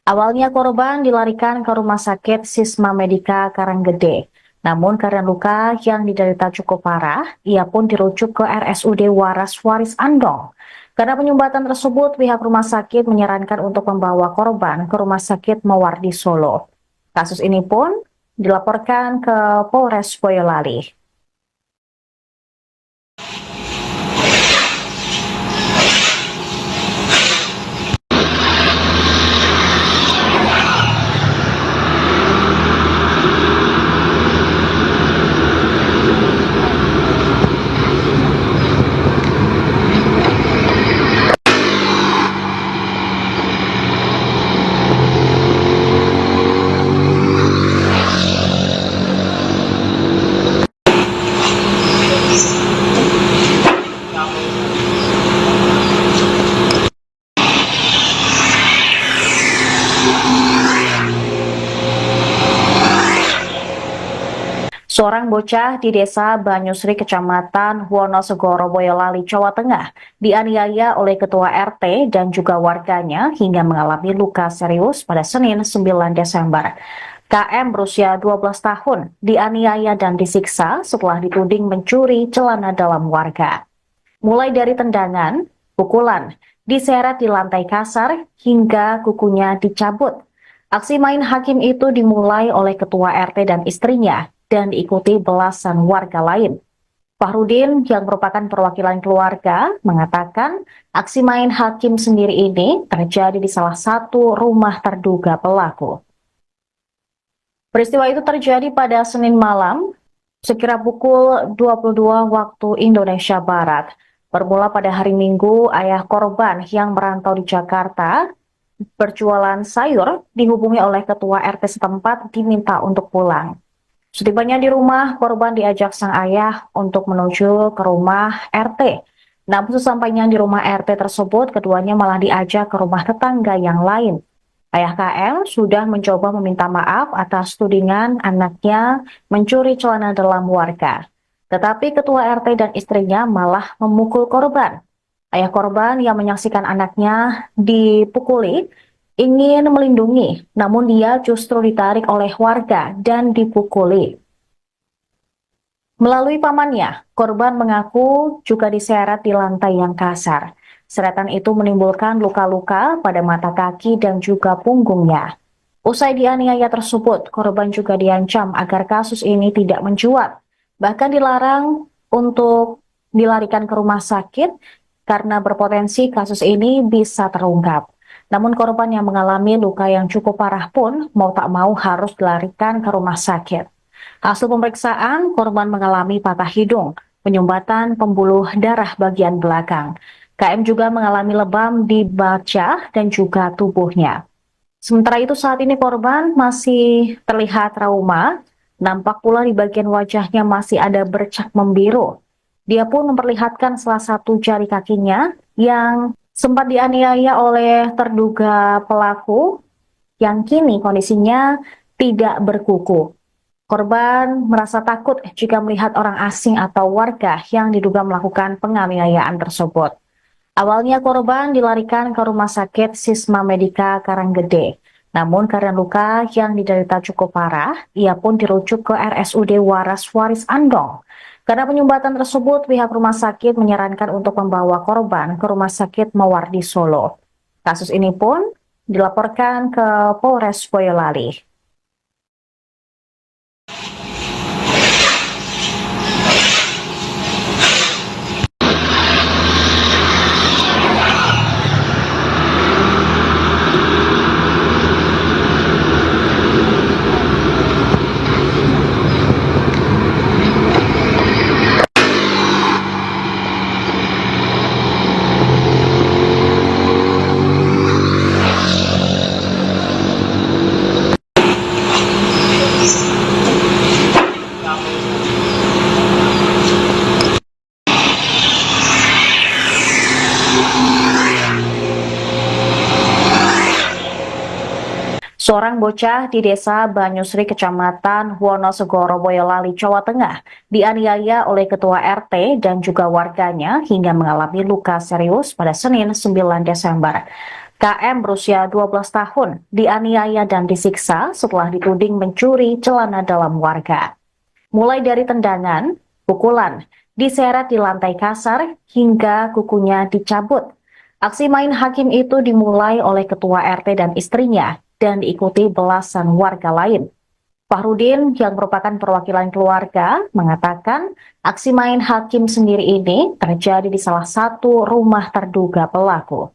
Awalnya korban dilarikan ke Rumah Sakit Sisma Medika Karanggede. Namun karena luka yang diderita cukup parah, ia pun dirujuk ke RSUD Waras Waris Andong. Karena penyumbatan tersebut, pihak rumah sakit menyarankan untuk membawa korban ke Rumah Sakit Mawardi Solo. Kasus ini pun dilaporkan ke Polres Boyolali. Seorang bocah di desa Banyusri, Kecamatan Wonosegoro, Boyolali, Jawa Tengah, dianiaya oleh ketua RT dan juga warganya hingga mengalami luka serius pada Senin 9 Desember. KM berusia 12 tahun dianiaya dan disiksa setelah dituding mencuri celana dalam warga. Mulai dari tendangan, pukulan, diseret di lantai kasar, hingga kukunya dicabut. Aksi main hakim itu dimulai oleh ketua RT dan istrinya dan diikuti belasan warga lain. Fahrudin yang merupakan perwakilan keluarga mengatakan aksi main hakim sendiri ini terjadi di salah satu rumah terduga pelaku. Peristiwa itu terjadi pada Senin malam, sekira pukul 22 waktu Indonesia Barat. Bermula pada hari Minggu, ayah korban yang merantau di Jakarta berjualan sayur dihubungi oleh ketua RT setempat diminta untuk pulang. Setibanya di rumah, korban diajak sang ayah untuk menuju ke rumah RT. Namun sesampainya di rumah RT tersebut, keduanya malah diajak ke rumah tetangga yang lain. Ayah KM sudah mencoba meminta maaf atas tudingan anaknya mencuri celana dalam warga. Tetapi ketua RT dan istrinya malah memukul korban. Ayah korban yang menyaksikan anaknya dipukuli ingin melindungi, namun dia justru ditarik oleh warga dan dipukuli. Melalui pamannya, korban mengaku juga diseret di lantai yang kasar. Seratan itu menimbulkan luka-luka pada mata kaki dan juga punggungnya. Usai dianiaya tersebut, korban juga diancam agar kasus ini tidak mencuat. Bahkan dilarang untuk dilarikan ke rumah sakit karena berpotensi kasus ini bisa terungkap. Namun korban yang mengalami luka yang cukup parah pun mau tak mau harus dilarikan ke rumah sakit. Hasil pemeriksaan, korban mengalami patah hidung, penyumbatan pembuluh darah bagian belakang. KM juga mengalami lebam di baca dan juga tubuhnya. Sementara itu saat ini korban masih terlihat trauma, nampak pula di bagian wajahnya masih ada bercak membiru. Dia pun memperlihatkan salah satu jari kakinya yang sempat dianiaya oleh terduga pelaku yang kini kondisinya tidak berkuku. Korban merasa takut jika melihat orang asing atau warga yang diduga melakukan penganiayaan tersebut. Awalnya korban dilarikan ke Rumah Sakit Sisma Medika Karanggede. Namun karena luka yang diderita cukup parah, ia pun dirujuk ke RSUD Waras Waris Andong. Karena penyumbatan tersebut, pihak rumah sakit menyarankan untuk membawa korban ke Rumah Sakit Mawardi Solo. Kasus ini pun dilaporkan ke Polres Boyolali. Seorang bocah di desa Banyusri, Kecamatan Wonosegoro, Boyolali, Jawa Tengah, dianiaya oleh ketua RT dan juga warganya hingga mengalami luka serius pada Senin 9 Desember. KM berusia 12 tahun dianiaya dan disiksa setelah dituding mencuri celana dalam warga. Mulai dari tendangan, pukulan, diseret di lantai kasar, hingga kukunya dicabut. Aksi main hakim itu dimulai oleh ketua RT dan istrinya dan diikuti belasan warga lain. Fahrudin yang merupakan perwakilan keluarga mengatakan aksi main hakim sendiri ini terjadi di salah satu rumah terduga pelaku.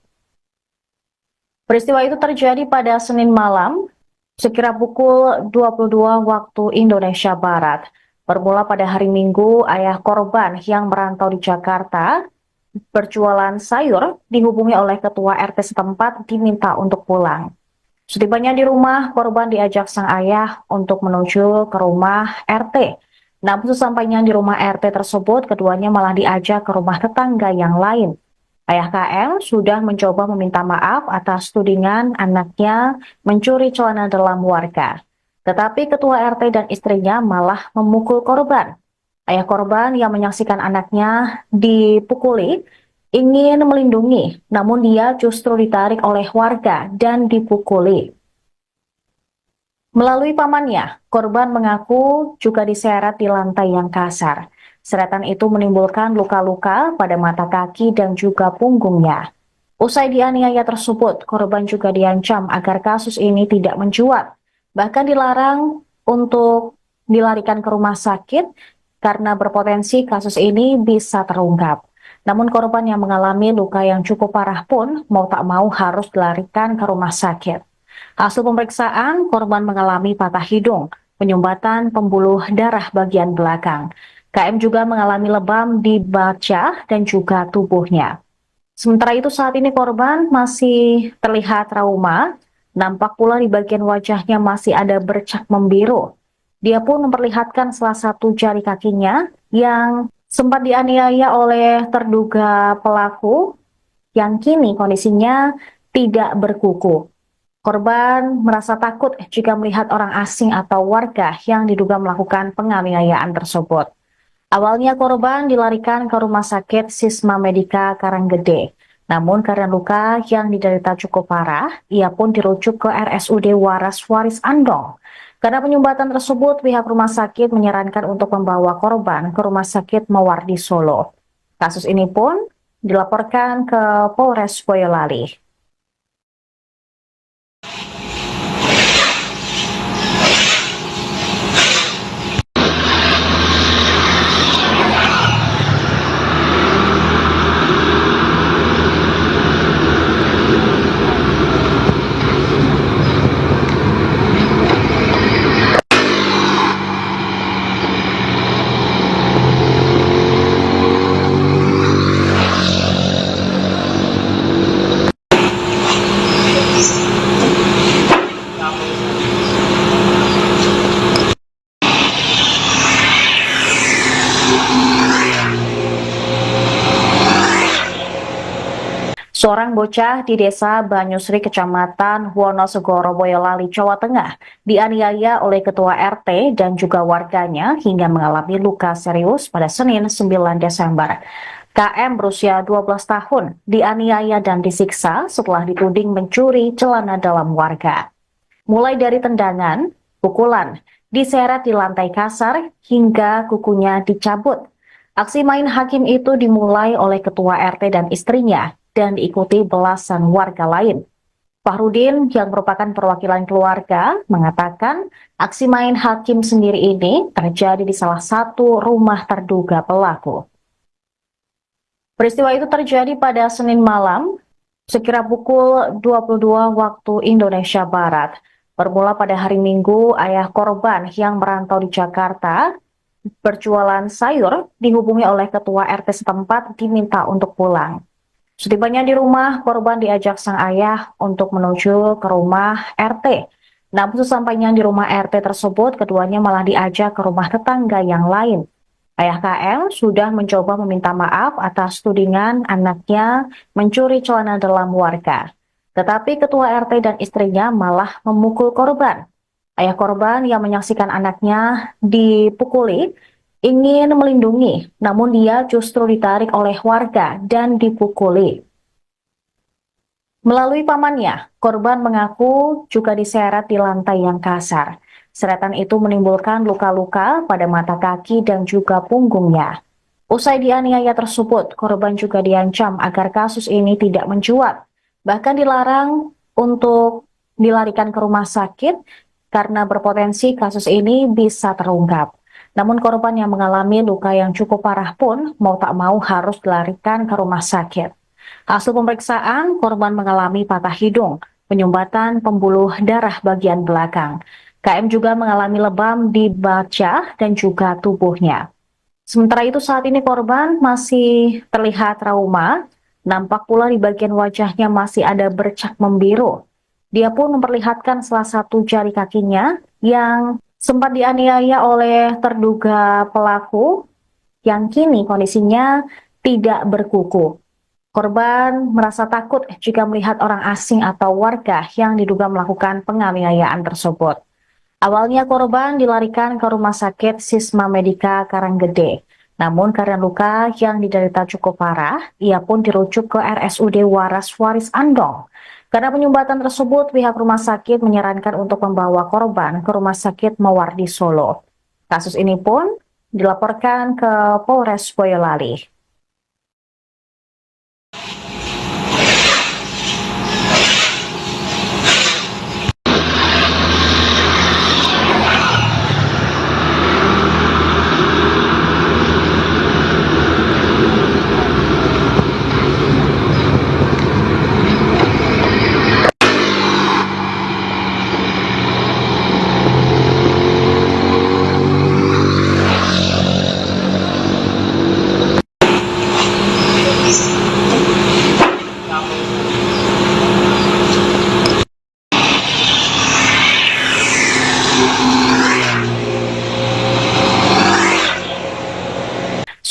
Peristiwa itu terjadi pada Senin malam sekira pukul 22 waktu Indonesia Barat. Bermula pada hari Minggu, ayah korban yang merantau di Jakarta berjualan sayur dihubungi oleh ketua RT setempat diminta untuk pulang. Setibanya di rumah, korban diajak sang ayah untuk menuju ke rumah RT. Namun sesampainya di rumah RT tersebut, keduanya malah diajak ke rumah tetangga yang lain. Ayah KM sudah mencoba meminta maaf atas tudingan anaknya mencuri celana dalam warga. Tetapi ketua RT dan istrinya malah memukul korban. Ayah korban yang menyaksikan anaknya dipukuli ingin melindungi, namun dia justru ditarik oleh warga dan dipukuli. Melalui pamannya, korban mengaku juga diseret di lantai yang kasar. Seratan itu menimbulkan luka-luka pada mata kaki dan juga punggungnya. Usai dianiaya tersebut, korban juga diancam agar kasus ini tidak mencuat. Bahkan dilarang untuk dilarikan ke rumah sakit karena berpotensi kasus ini bisa terungkap. Namun korban yang mengalami luka yang cukup parah pun mau tak mau harus dilarikan ke rumah sakit. Hasil pemeriksaan, korban mengalami patah hidung, penyumbatan pembuluh darah bagian belakang. KM juga mengalami lebam di baca dan juga tubuhnya. Sementara itu saat ini korban masih terlihat trauma, nampak pula di bagian wajahnya masih ada bercak membiru. Dia pun memperlihatkan salah satu jari kakinya yang sempat dianiaya oleh terduga pelaku yang kini kondisinya tidak berkuku. Korban merasa takut jika melihat orang asing atau warga yang diduga melakukan penganiayaan tersebut. Awalnya korban dilarikan ke Rumah Sakit Sisma Medika Karanggede. Namun karena luka yang diderita cukup parah, ia pun dirujuk ke RSUD Waras Waris Andong. Karena penyumbatan tersebut, pihak rumah sakit menyarankan untuk membawa korban ke Rumah Sakit Mawardi Solo. Kasus ini pun dilaporkan ke Polres Boyolali. Seorang bocah di desa Banyusri, Kecamatan Wonosegoro, Boyolali, Jawa Tengah, dianiaya oleh ketua RT dan juga warganya hingga mengalami luka serius pada Senin 9 Desember. KM berusia 12 tahun dianiaya dan disiksa setelah dituding mencuri celana dalam warga. mulai dari tendangan, pukulan, diseret di lantai kasar, hingga kukunya dicabut. Aksi main hakim itu dimulai oleh ketua RT dan istrinya dan diikuti belasan warga lain. Fahrudin yang merupakan perwakilan keluarga mengatakan aksi main hakim sendiri ini terjadi di salah satu rumah terduga pelaku. Peristiwa itu terjadi pada Senin malam sekira pukul 22 waktu Indonesia Barat. Bermula pada hari Minggu, ayah korban yang merantau di Jakarta berjualan sayur dihubungi oleh ketua RT setempat diminta untuk pulang. Setibanya di rumah, korban diajak sang ayah untuk menuju ke rumah RT. Namun sesampainya di rumah RT tersebut, keduanya malah diajak ke rumah tetangga yang lain. Ayah KM sudah mencoba meminta maaf atas tudingan anaknya mencuri celana dalam warga. Tetapi ketua RT dan istrinya malah memukul korban. Ayah korban yang menyaksikan anaknya dipukuli ingin melindungi, namun dia justru ditarik oleh warga dan dipukuli. Melalui pamannya, korban mengaku juga diseret di lantai yang kasar. Seretan itu menimbulkan luka-luka pada mata kaki dan juga punggungnya. Usai dianiaya tersebut, korban juga diancam agar kasus ini tidak mencuat. Bahkan dilarang untuk dilarikan ke rumah sakit karena berpotensi kasus ini bisa terungkap. Namun korban yang mengalami luka yang cukup parah pun mau tak mau harus dilarikan ke rumah sakit. Hasil pemeriksaan, korban mengalami patah hidung, penyumbatan pembuluh darah bagian belakang. KM juga mengalami lebam di baca dan juga tubuhnya. Sementara itu saat ini korban masih terlihat trauma, nampak pula di bagian wajahnya masih ada bercak membiru. Dia pun memperlihatkan salah satu jari kakinya yang sempat dianiaya oleh terduga pelaku yang kini kondisinya tidak berkuku. Korban merasa takut jika melihat orang asing atau warga yang diduga melakukan penganiayaan tersebut. Awalnya korban dilarikan ke Rumah Sakit Sisma Medika Karanggede. Namun karena luka yang diderita cukup parah, ia pun dirujuk ke RSUD Waras Waris Andong. Karena penyumbatan tersebut, pihak rumah sakit menyarankan untuk membawa korban ke Rumah Sakit Mawardi Solo. Kasus ini pun dilaporkan ke Polres Boyolali.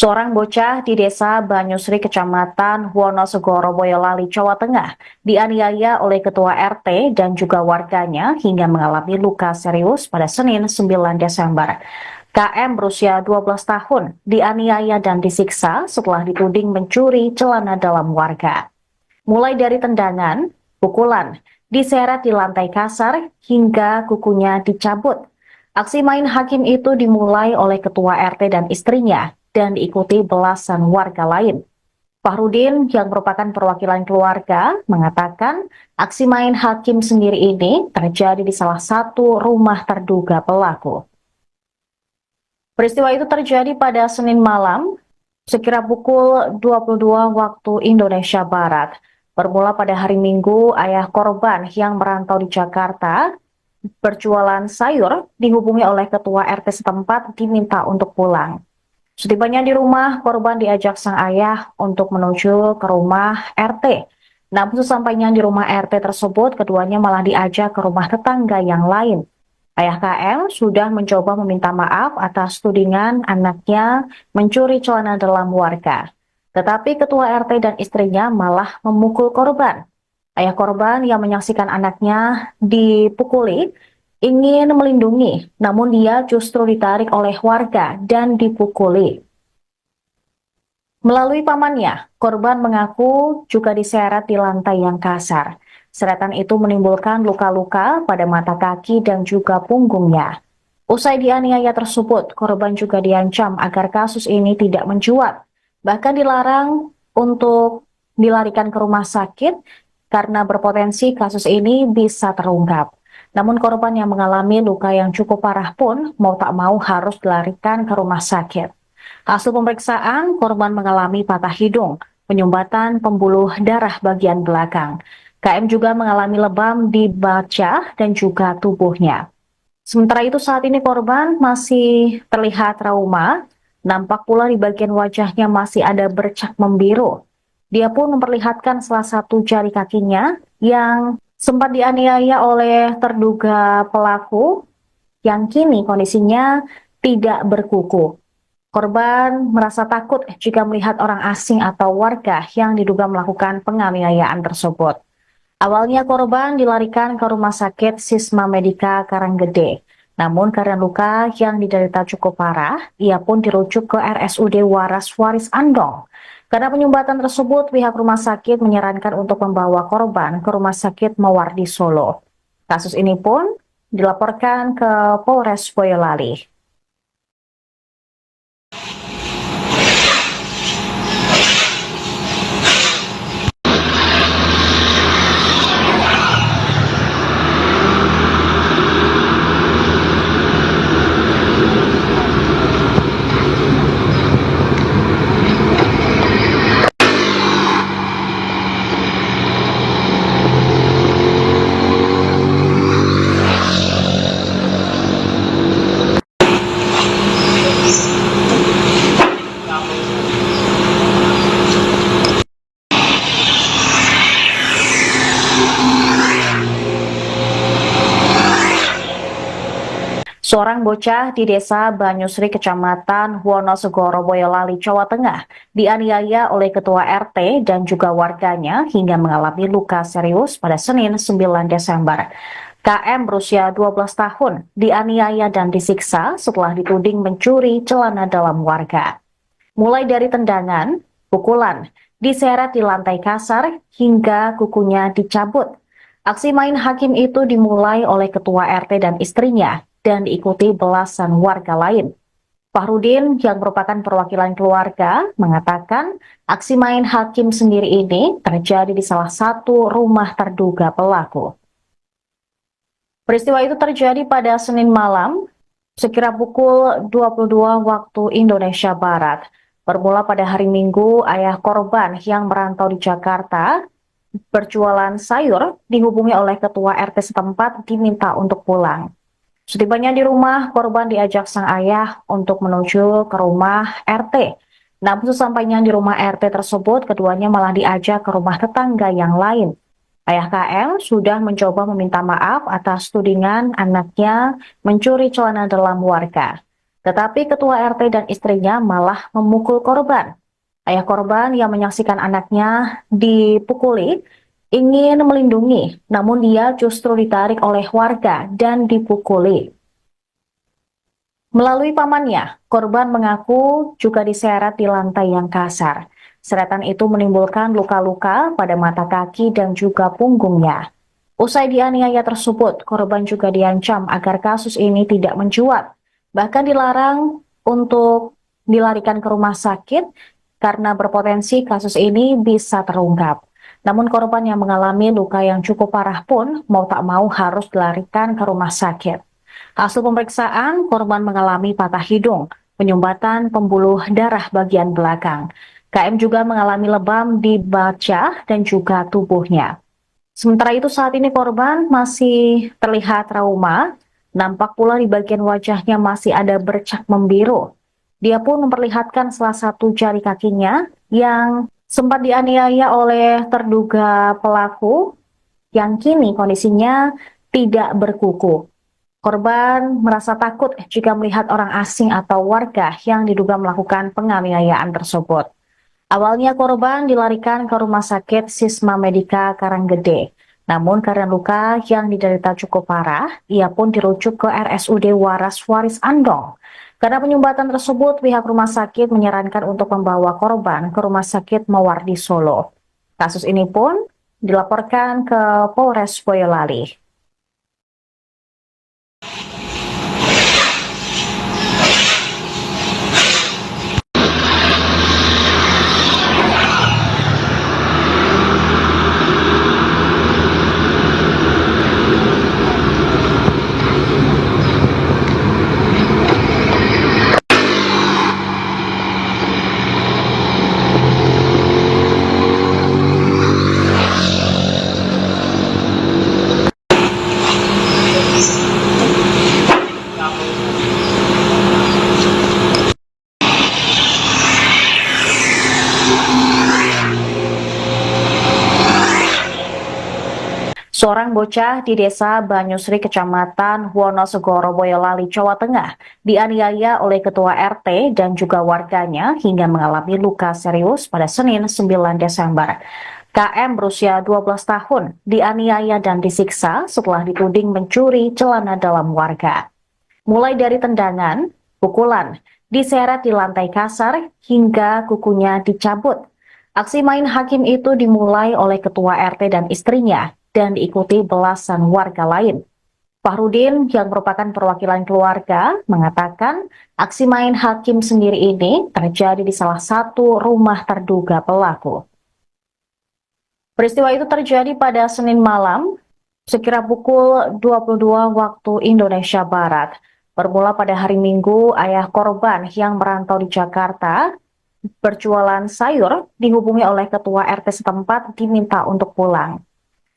Seorang bocah di desa Banyusri, Kecamatan Wonosegoro, Boyolali, Jawa Tengah, dianiaya oleh ketua RT dan juga warganya hingga mengalami luka serius pada Senin 9 Desember. KM berusia 12 tahun dianiaya dan disiksa setelah dituding mencuri celana dalam warga. Mulai dari tendangan, pukulan, diseret di lantai kasar, hingga kukunya dicabut. Aksi main hakim itu dimulai oleh ketua RT dan istrinya dan diikuti belasan warga lain. Fahrudin yang merupakan perwakilan keluarga mengatakan aksi main hakim sendiri ini terjadi di salah satu rumah terduga pelaku. Peristiwa itu terjadi pada Senin malam sekira pukul 22 waktu Indonesia Barat. Bermula pada hari Minggu, ayah korban yang merantau di Jakarta berjualan sayur dihubungi oleh ketua RT setempat diminta untuk pulang. Setibanya di rumah, korban diajak sang ayah untuk menuju ke rumah RT. Namun sesampainya di rumah RT tersebut, keduanya malah diajak ke rumah tetangga yang lain. Ayah KM sudah mencoba meminta maaf atas tudingan anaknya mencuri celana dalam warga. Tetapi ketua RT dan istrinya malah memukul korban. Ayah korban yang menyaksikan anaknya dipukuli ingin melindungi, namun dia justru ditarik oleh warga dan dipukuli. Melalui pamannya, korban mengaku juga diseret di lantai yang kasar. Seretan itu menimbulkan luka-luka pada mata kaki dan juga punggungnya. Usai dianiaya tersebut, korban juga diancam agar kasus ini tidak mencuat. Bahkan dilarang untuk dilarikan ke rumah sakit karena berpotensi kasus ini bisa terungkap. Namun korban yang mengalami luka yang cukup parah pun mau tak mau harus dilarikan ke rumah sakit. Hasil pemeriksaan, korban mengalami patah hidung, penyumbatan pembuluh darah bagian belakang. KM juga mengalami lebam di baca dan juga tubuhnya. Sementara itu saat ini korban masih terlihat trauma, nampak pula di bagian wajahnya masih ada bercak membiru. Dia pun memperlihatkan salah satu jari kakinya yang sempat dianiaya oleh terduga pelaku yang kini kondisinya tidak berkuku. Korban merasa takut jika melihat orang asing atau warga yang diduga melakukan penganiayaan tersebut. Awalnya korban dilarikan ke Rumah Sakit Sisma Medika Karanggede. Namun karena luka yang diderita cukup parah, ia pun dirujuk ke RSUD Waras Waris Andong. Karena penyumbatan tersebut, pihak rumah sakit menyarankan untuk membawa korban ke Rumah Sakit Mawardi Solo. Kasus ini pun dilaporkan ke Polres Boyolali. Seorang bocah di desa Banyusri, Kecamatan Wonosegoro, Boyolali, Jawa Tengah, dianiaya oleh ketua RT dan juga warganya hingga mengalami luka serius pada Senin 9 Desember. KM berusia 12 tahun dianiaya dan disiksa setelah dituding mencuri celana dalam warga. Mulai dari tendangan, pukulan, diseret di lantai kasar, hingga kukunya dicabut. Aksi main hakim itu dimulai oleh ketua RT dan istrinya dan diikuti belasan warga lain. Fahrudin yang merupakan perwakilan keluarga mengatakan aksi main hakim sendiri ini terjadi di salah satu rumah terduga pelaku. Peristiwa itu terjadi pada Senin malam sekira pukul 22 waktu Indonesia Barat. Bermula pada hari Minggu, ayah korban yang merantau di Jakarta berjualan sayur dihubungi oleh ketua RT setempat diminta untuk pulang. Setibanya di rumah, korban diajak sang ayah untuk menuju ke rumah RT. Namun sesampainya di rumah RT tersebut, keduanya malah diajak ke rumah tetangga yang lain. Ayah KM sudah mencoba meminta maaf atas tudingan anaknya mencuri celana dalam warga. Tetapi ketua RT dan istrinya malah memukul korban. Ayah korban yang menyaksikan anaknya dipukuli ingin melindungi, namun dia justru ditarik oleh warga dan dipukuli. Melalui pamannya, korban mengaku juga diseret di lantai yang kasar. Seretan itu menimbulkan luka-luka pada mata kaki dan juga punggungnya. Usai dianiaya tersebut, korban juga diancam agar kasus ini tidak mencuat. Bahkan dilarang untuk dilarikan ke rumah sakit karena berpotensi kasus ini bisa terungkap. Namun korban yang mengalami luka yang cukup parah pun mau tak mau harus dilarikan ke rumah sakit. Hasil pemeriksaan, korban mengalami patah hidung, penyumbatan pembuluh darah bagian belakang. KM juga mengalami lebam di baca dan juga tubuhnya. Sementara itu saat ini korban masih terlihat trauma, nampak pula di bagian wajahnya masih ada bercak membiru. Dia pun memperlihatkan salah satu jari kakinya yang sempat dianiaya oleh terduga pelaku yang kini kondisinya tidak berkuku. Korban merasa takut jika melihat orang asing atau warga yang diduga melakukan penganiayaan tersebut. Awalnya korban dilarikan ke Rumah Sakit Sisma Medika Karanggede. Namun karena luka yang diderita cukup parah, ia pun dirujuk ke RSUD Waras Waris Andong. Karena penyumbatan tersebut, pihak rumah sakit menyarankan untuk membawa korban ke Rumah Sakit Mawardi Solo. Kasus ini pun dilaporkan ke Polres Boyolali. Seorang bocah di desa Banyusri, Kecamatan Wonosegoro, Boyolali, Jawa Tengah, dianiaya oleh ketua RT dan juga warganya hingga mengalami luka serius pada Senin 9 Desember. KM berusia 12 tahun dianiaya dan disiksa setelah dituding mencuri celana dalam warga. Mulai dari tendangan, pukulan, diseret di lantai kasar, hingga kukunya dicabut. Aksi main hakim itu dimulai oleh ketua RT dan istrinya dan diikuti belasan warga lain. Fahrudin yang merupakan perwakilan keluarga mengatakan aksi main hakim sendiri ini terjadi di salah satu rumah terduga pelaku. Peristiwa itu terjadi pada Senin malam sekira pukul 22 waktu Indonesia Barat. Bermula pada hari Minggu, ayah korban yang merantau di Jakarta berjualan sayur dihubungi oleh ketua RT setempat diminta untuk pulang.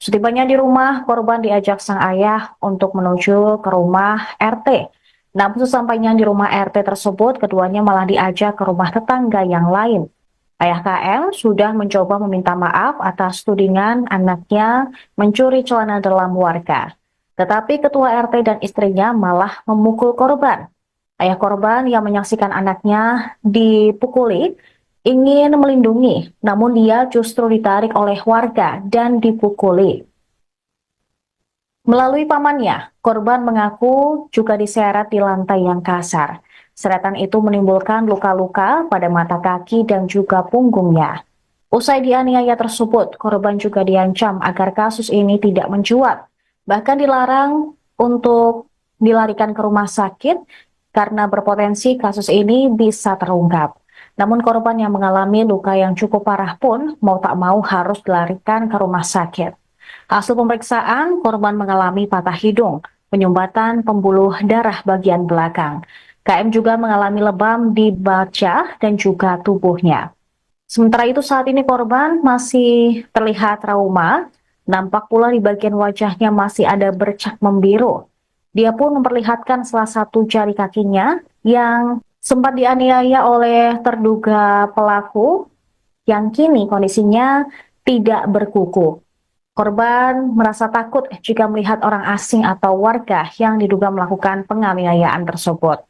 Setibanya di rumah, korban diajak sang ayah untuk menuju ke rumah RT. Namun sesampainya di rumah RT tersebut, keduanya malah diajak ke rumah tetangga yang lain. Ayah KL sudah mencoba meminta maaf atas tudingan anaknya mencuri celana dalam warga. Tetapi ketua RT dan istrinya malah memukul korban. Ayah korban yang menyaksikan anaknya dipukuli ingin melindungi, namun dia justru ditarik oleh warga dan dipukuli. Melalui pamannya, korban mengaku juga diseret di lantai yang kasar. Seratan itu menimbulkan luka-luka pada mata kaki dan juga punggungnya. Usai dianiaya tersebut, korban juga diancam agar kasus ini tidak mencuat. Bahkan dilarang untuk dilarikan ke rumah sakit karena berpotensi kasus ini bisa terungkap. Namun korban yang mengalami luka yang cukup parah pun mau tak mau harus dilarikan ke rumah sakit. Hasil pemeriksaan, korban mengalami patah hidung, penyumbatan pembuluh darah bagian belakang. KM juga mengalami lebam di baca dan juga tubuhnya. Sementara itu saat ini korban masih terlihat trauma, nampak pula di bagian wajahnya masih ada bercak membiru. Dia pun memperlihatkan salah satu jari kakinya yang sempat dianiaya oleh terduga pelaku yang kini kondisinya tidak berkuku. Korban merasa takut jika melihat orang asing atau warga yang diduga melakukan penganiayaan tersebut.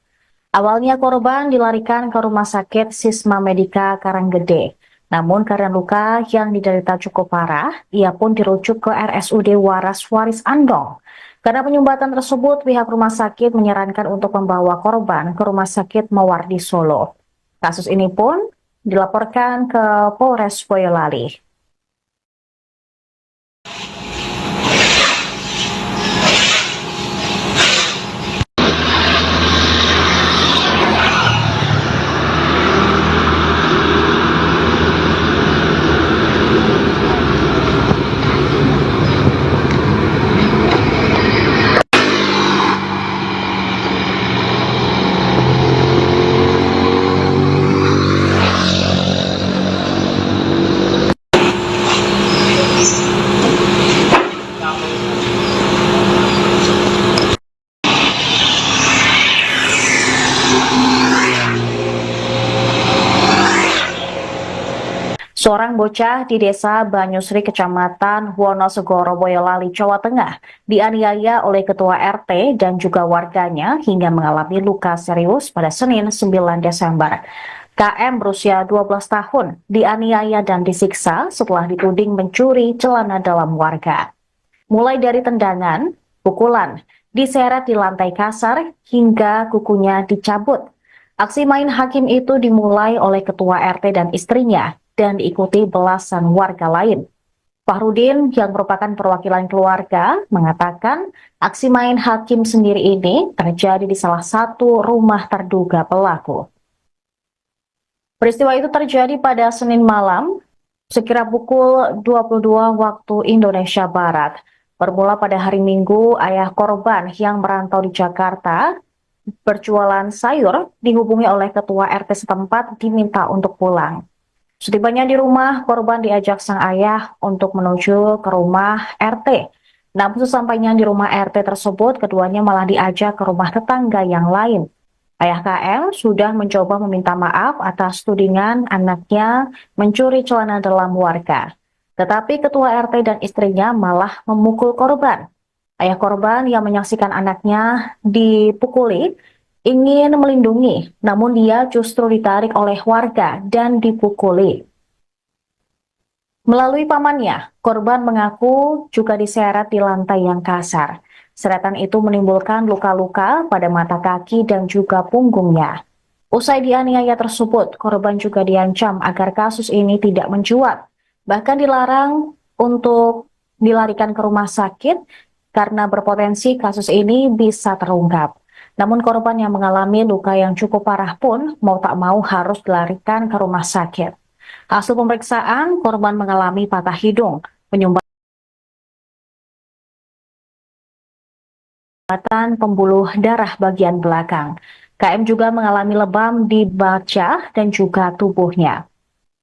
Awalnya korban dilarikan ke Rumah Sakit Sisma Medika Karanggede. Namun karena luka yang diderita cukup parah, ia pun dirujuk ke RSUD Waras Waris Andong. Karena penyumbatan tersebut, pihak rumah sakit menyarankan untuk membawa korban ke Rumah Sakit Mawardi Solo. Kasus ini pun dilaporkan ke Polres Boyolali. Seorang bocah di desa Banyusri, Kecamatan Wonosegoro, Boyolali, Jawa Tengah, dianiaya oleh ketua RT dan juga warganya hingga mengalami luka serius pada Senin 9 Desember. KM berusia 12 tahun dianiaya dan disiksa setelah dituding mencuri celana dalam warga. mulai dari tendangan, pukulan, diseret di lantai kasar, hingga kukunya dicabut. Aksi main hakim itu dimulai oleh ketua RT dan istrinya dan diikuti belasan warga lain. Fahrudin yang merupakan perwakilan keluarga mengatakan aksi main hakim sendiri ini terjadi di salah satu rumah terduga pelaku. Peristiwa itu terjadi pada Senin malam sekira pukul 22 waktu Indonesia Barat. Bermula pada hari Minggu, ayah korban yang merantau di Jakarta berjualan sayur dihubungi oleh ketua RT setempat diminta untuk pulang. Setibanya di rumah, korban diajak sang ayah untuk menuju ke rumah RT. Namun sesampainya di rumah RT tersebut, keduanya malah diajak ke rumah tetangga yang lain. Ayah KM sudah mencoba meminta maaf atas tudingan anaknya mencuri celana dalam warga. Tetapi ketua RT dan istrinya malah memukul korban. Ayah korban yang menyaksikan anaknya dipukuli ingin melindungi, namun dia justru ditarik oleh warga dan dipukuli. Melalui pamannya, korban mengaku juga diseret di lantai yang kasar. Seratan itu menimbulkan luka-luka pada mata kaki dan juga punggungnya. Usai dianiaya tersebut, korban juga diancam agar kasus ini tidak mencuat. Bahkan dilarang untuk dilarikan ke rumah sakit karena berpotensi kasus ini bisa terungkap. Namun korban yang mengalami luka yang cukup parah pun mau tak mau harus dilarikan ke rumah sakit. Hasil pemeriksaan, korban mengalami patah hidung, penyumbatan pembuluh darah bagian belakang. KM juga mengalami lebam di baca dan juga tubuhnya.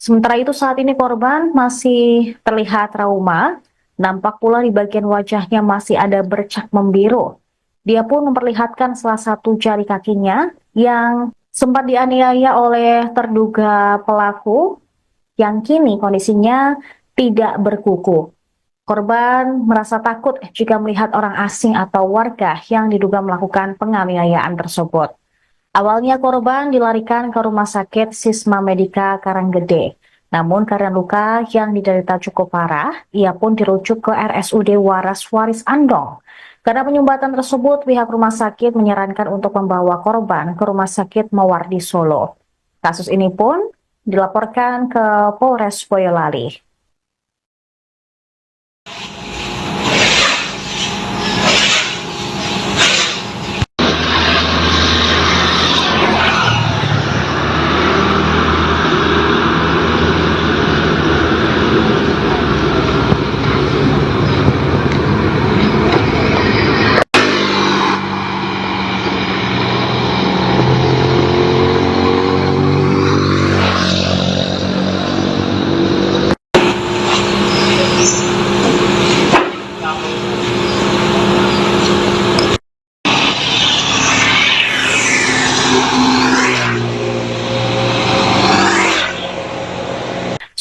Sementara itu saat ini korban masih terlihat trauma, nampak pula di bagian wajahnya masih ada bercak membiru. Dia pun memperlihatkan salah satu jari kakinya yang sempat dianiaya oleh terduga pelaku yang kini kondisinya tidak berkuku. Korban merasa takut jika melihat orang asing atau warga yang diduga melakukan penganiayaan tersebut. Awalnya korban dilarikan ke Rumah Sakit Sisma Medika Karanggede. Namun karena luka yang diderita cukup parah, ia pun dirujuk ke RSUD Waras Waris Andong. Karena penyumbatan tersebut, pihak rumah sakit menyarankan untuk membawa korban ke Rumah Sakit Mawardi Solo. Kasus ini pun dilaporkan ke Polres Boyolali.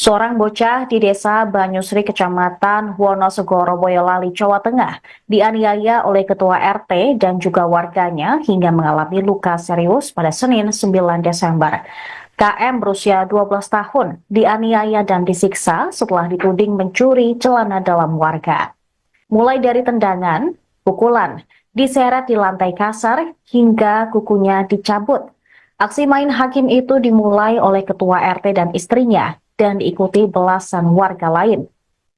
Seorang bocah di desa Banyusri, Kecamatan Wonosegoro, Boyolali, Jawa Tengah, dianiaya oleh ketua RT dan juga warganya hingga mengalami luka serius pada Senin 9 Desember. KM berusia 12 tahun dianiaya dan disiksa setelah dituding mencuri celana dalam warga. Mulai dari tendangan, pukulan, diseret di lantai kasar, hingga kukunya dicabut. Aksi main hakim itu dimulai oleh ketua RT dan istrinya dan diikuti belasan warga lain.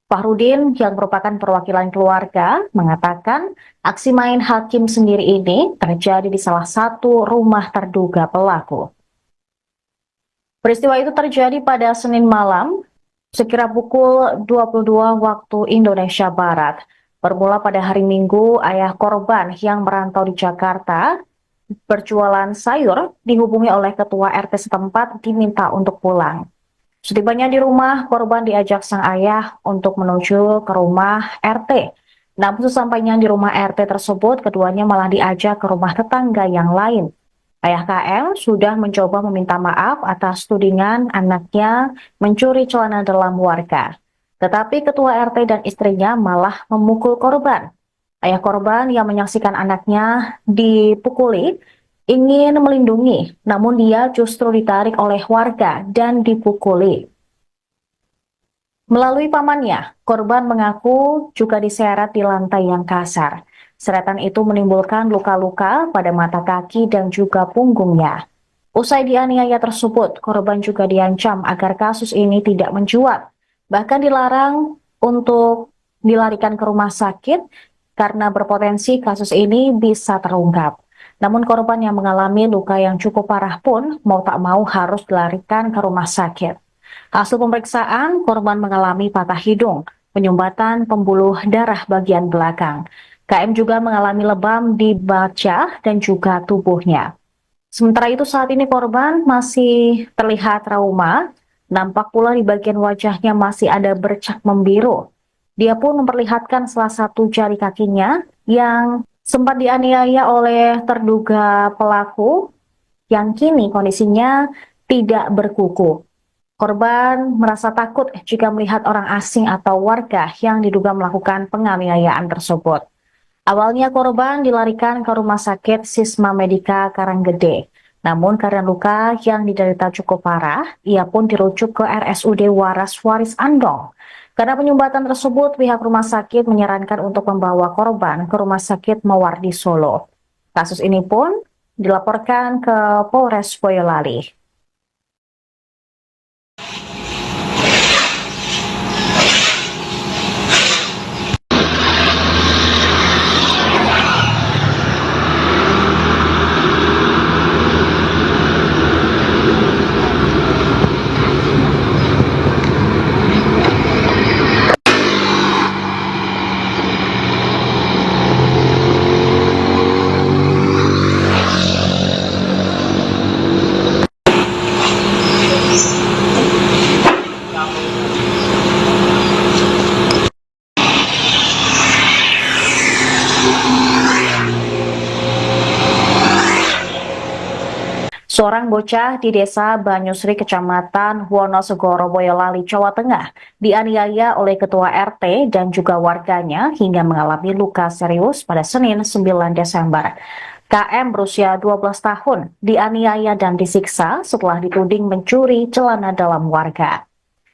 Fahrudin yang merupakan perwakilan keluarga mengatakan aksi main hakim sendiri ini terjadi di salah satu rumah terduga pelaku. Peristiwa itu terjadi pada Senin malam sekira pukul 22 waktu Indonesia Barat. Bermula pada hari Minggu, ayah korban yang merantau di Jakarta berjualan sayur dihubungi oleh ketua RT setempat diminta untuk pulang. Setibanya di rumah, korban diajak sang ayah untuk menuju ke rumah RT. Namun sesampainya di rumah RT tersebut, keduanya malah diajak ke rumah tetangga yang lain. Ayah KM sudah mencoba meminta maaf atas tudingan anaknya mencuri celana dalam warga. Tetapi ketua RT dan istrinya malah memukul korban. Ayah korban yang menyaksikan anaknya dipukuli ingin melindungi, namun dia justru ditarik oleh warga dan dipukuli. Melalui pamannya, korban mengaku juga diseret di lantai yang kasar. Seretan itu menimbulkan luka-luka pada mata kaki dan juga punggungnya. Usai dianiaya tersebut, korban juga diancam agar kasus ini tidak mencuat. Bahkan dilarang untuk dilarikan ke rumah sakit karena berpotensi kasus ini bisa terungkap. Namun korban yang mengalami luka yang cukup parah pun mau tak mau harus dilarikan ke rumah sakit. Hasil pemeriksaan, korban mengalami patah hidung, penyumbatan pembuluh darah bagian belakang. KM juga mengalami lebam di baca dan juga tubuhnya. Sementara itu saat ini korban masih terlihat trauma, nampak pula di bagian wajahnya masih ada bercak membiru. Dia pun memperlihatkan salah satu jari kakinya yang sempat dianiaya oleh terduga pelaku yang kini kondisinya tidak berkuku. Korban merasa takut jika melihat orang asing atau warga yang diduga melakukan penganiayaan tersebut. Awalnya korban dilarikan ke Rumah Sakit Sisma Medika Karanggede. Namun karena luka yang diderita cukup parah, ia pun dirujuk ke RSUD Waras Waris Andong. Karena penyumbatan tersebut, pihak rumah sakit menyarankan untuk membawa korban ke Rumah Sakit Mawardi Solo. Kasus ini pun dilaporkan ke Polres Boyolali. Seorang bocah di desa Banyusri, Kecamatan Wonosegoro, Boyolali, Jawa Tengah, dianiaya oleh ketua RT dan juga warganya hingga mengalami luka serius pada Senin 9 Desember. KM berusia 12 tahun dianiaya dan disiksa setelah dituding mencuri celana dalam warga.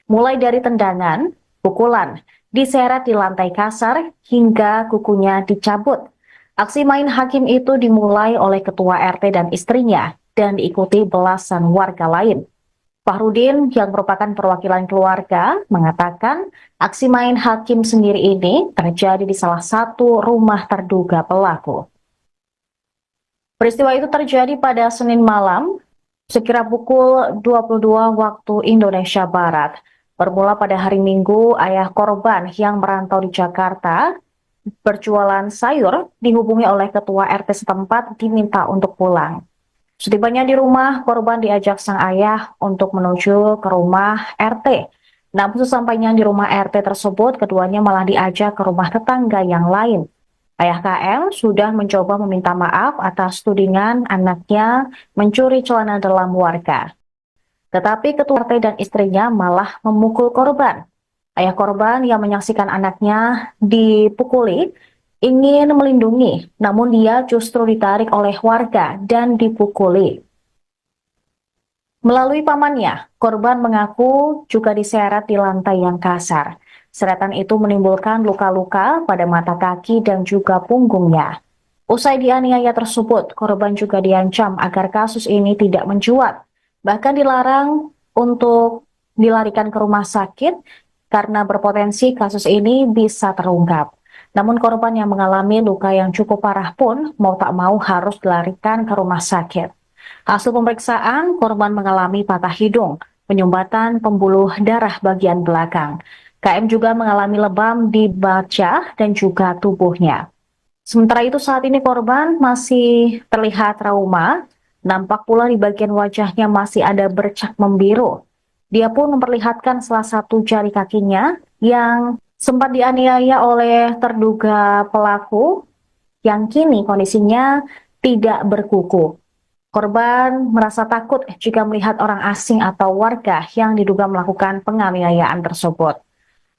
Mulai dari tendangan, pukulan, diseret di lantai kasar, hingga kukunya dicabut. Aksi main hakim itu dimulai oleh ketua RT dan istrinya dan diikuti belasan warga lain. Fahrudin yang merupakan perwakilan keluarga mengatakan aksi main hakim sendiri ini terjadi di salah satu rumah terduga pelaku. Peristiwa itu terjadi pada Senin malam sekira pukul 22 waktu Indonesia Barat. Bermula pada hari Minggu, ayah korban yang merantau di Jakarta berjualan sayur dihubungi oleh ketua RT setempat diminta untuk pulang. Setibanya di rumah, korban diajak sang ayah untuk menuju ke rumah RT. Namun sesampainya di rumah RT tersebut, keduanya malah diajak ke rumah tetangga yang lain. Ayah KM sudah mencoba meminta maaf atas tudingan anaknya mencuri celana dalam warga. Tetapi ketua RT dan istrinya malah memukul korban. Ayah korban yang menyaksikan anaknya dipukuli ingin melindungi, namun dia justru ditarik oleh warga dan dipukuli. Melalui pamannya, korban mengaku juga diseret di lantai yang kasar. Seretan itu menimbulkan luka-luka pada mata kaki dan juga punggungnya. Usai dianiaya tersebut, korban juga diancam agar kasus ini tidak mencuat. Bahkan dilarang untuk dilarikan ke rumah sakit karena berpotensi kasus ini bisa terungkap. Namun korban yang mengalami luka yang cukup parah pun mau tak mau harus dilarikan ke rumah sakit. Hasil pemeriksaan, korban mengalami patah hidung, penyumbatan pembuluh darah bagian belakang. KM juga mengalami lebam di baca dan juga tubuhnya. Sementara itu saat ini korban masih terlihat trauma, nampak pula di bagian wajahnya masih ada bercak membiru. Dia pun memperlihatkan salah satu jari kakinya yang sempat dianiaya oleh terduga pelaku yang kini kondisinya tidak berkuku. Korban merasa takut jika melihat orang asing atau warga yang diduga melakukan penganiayaan tersebut.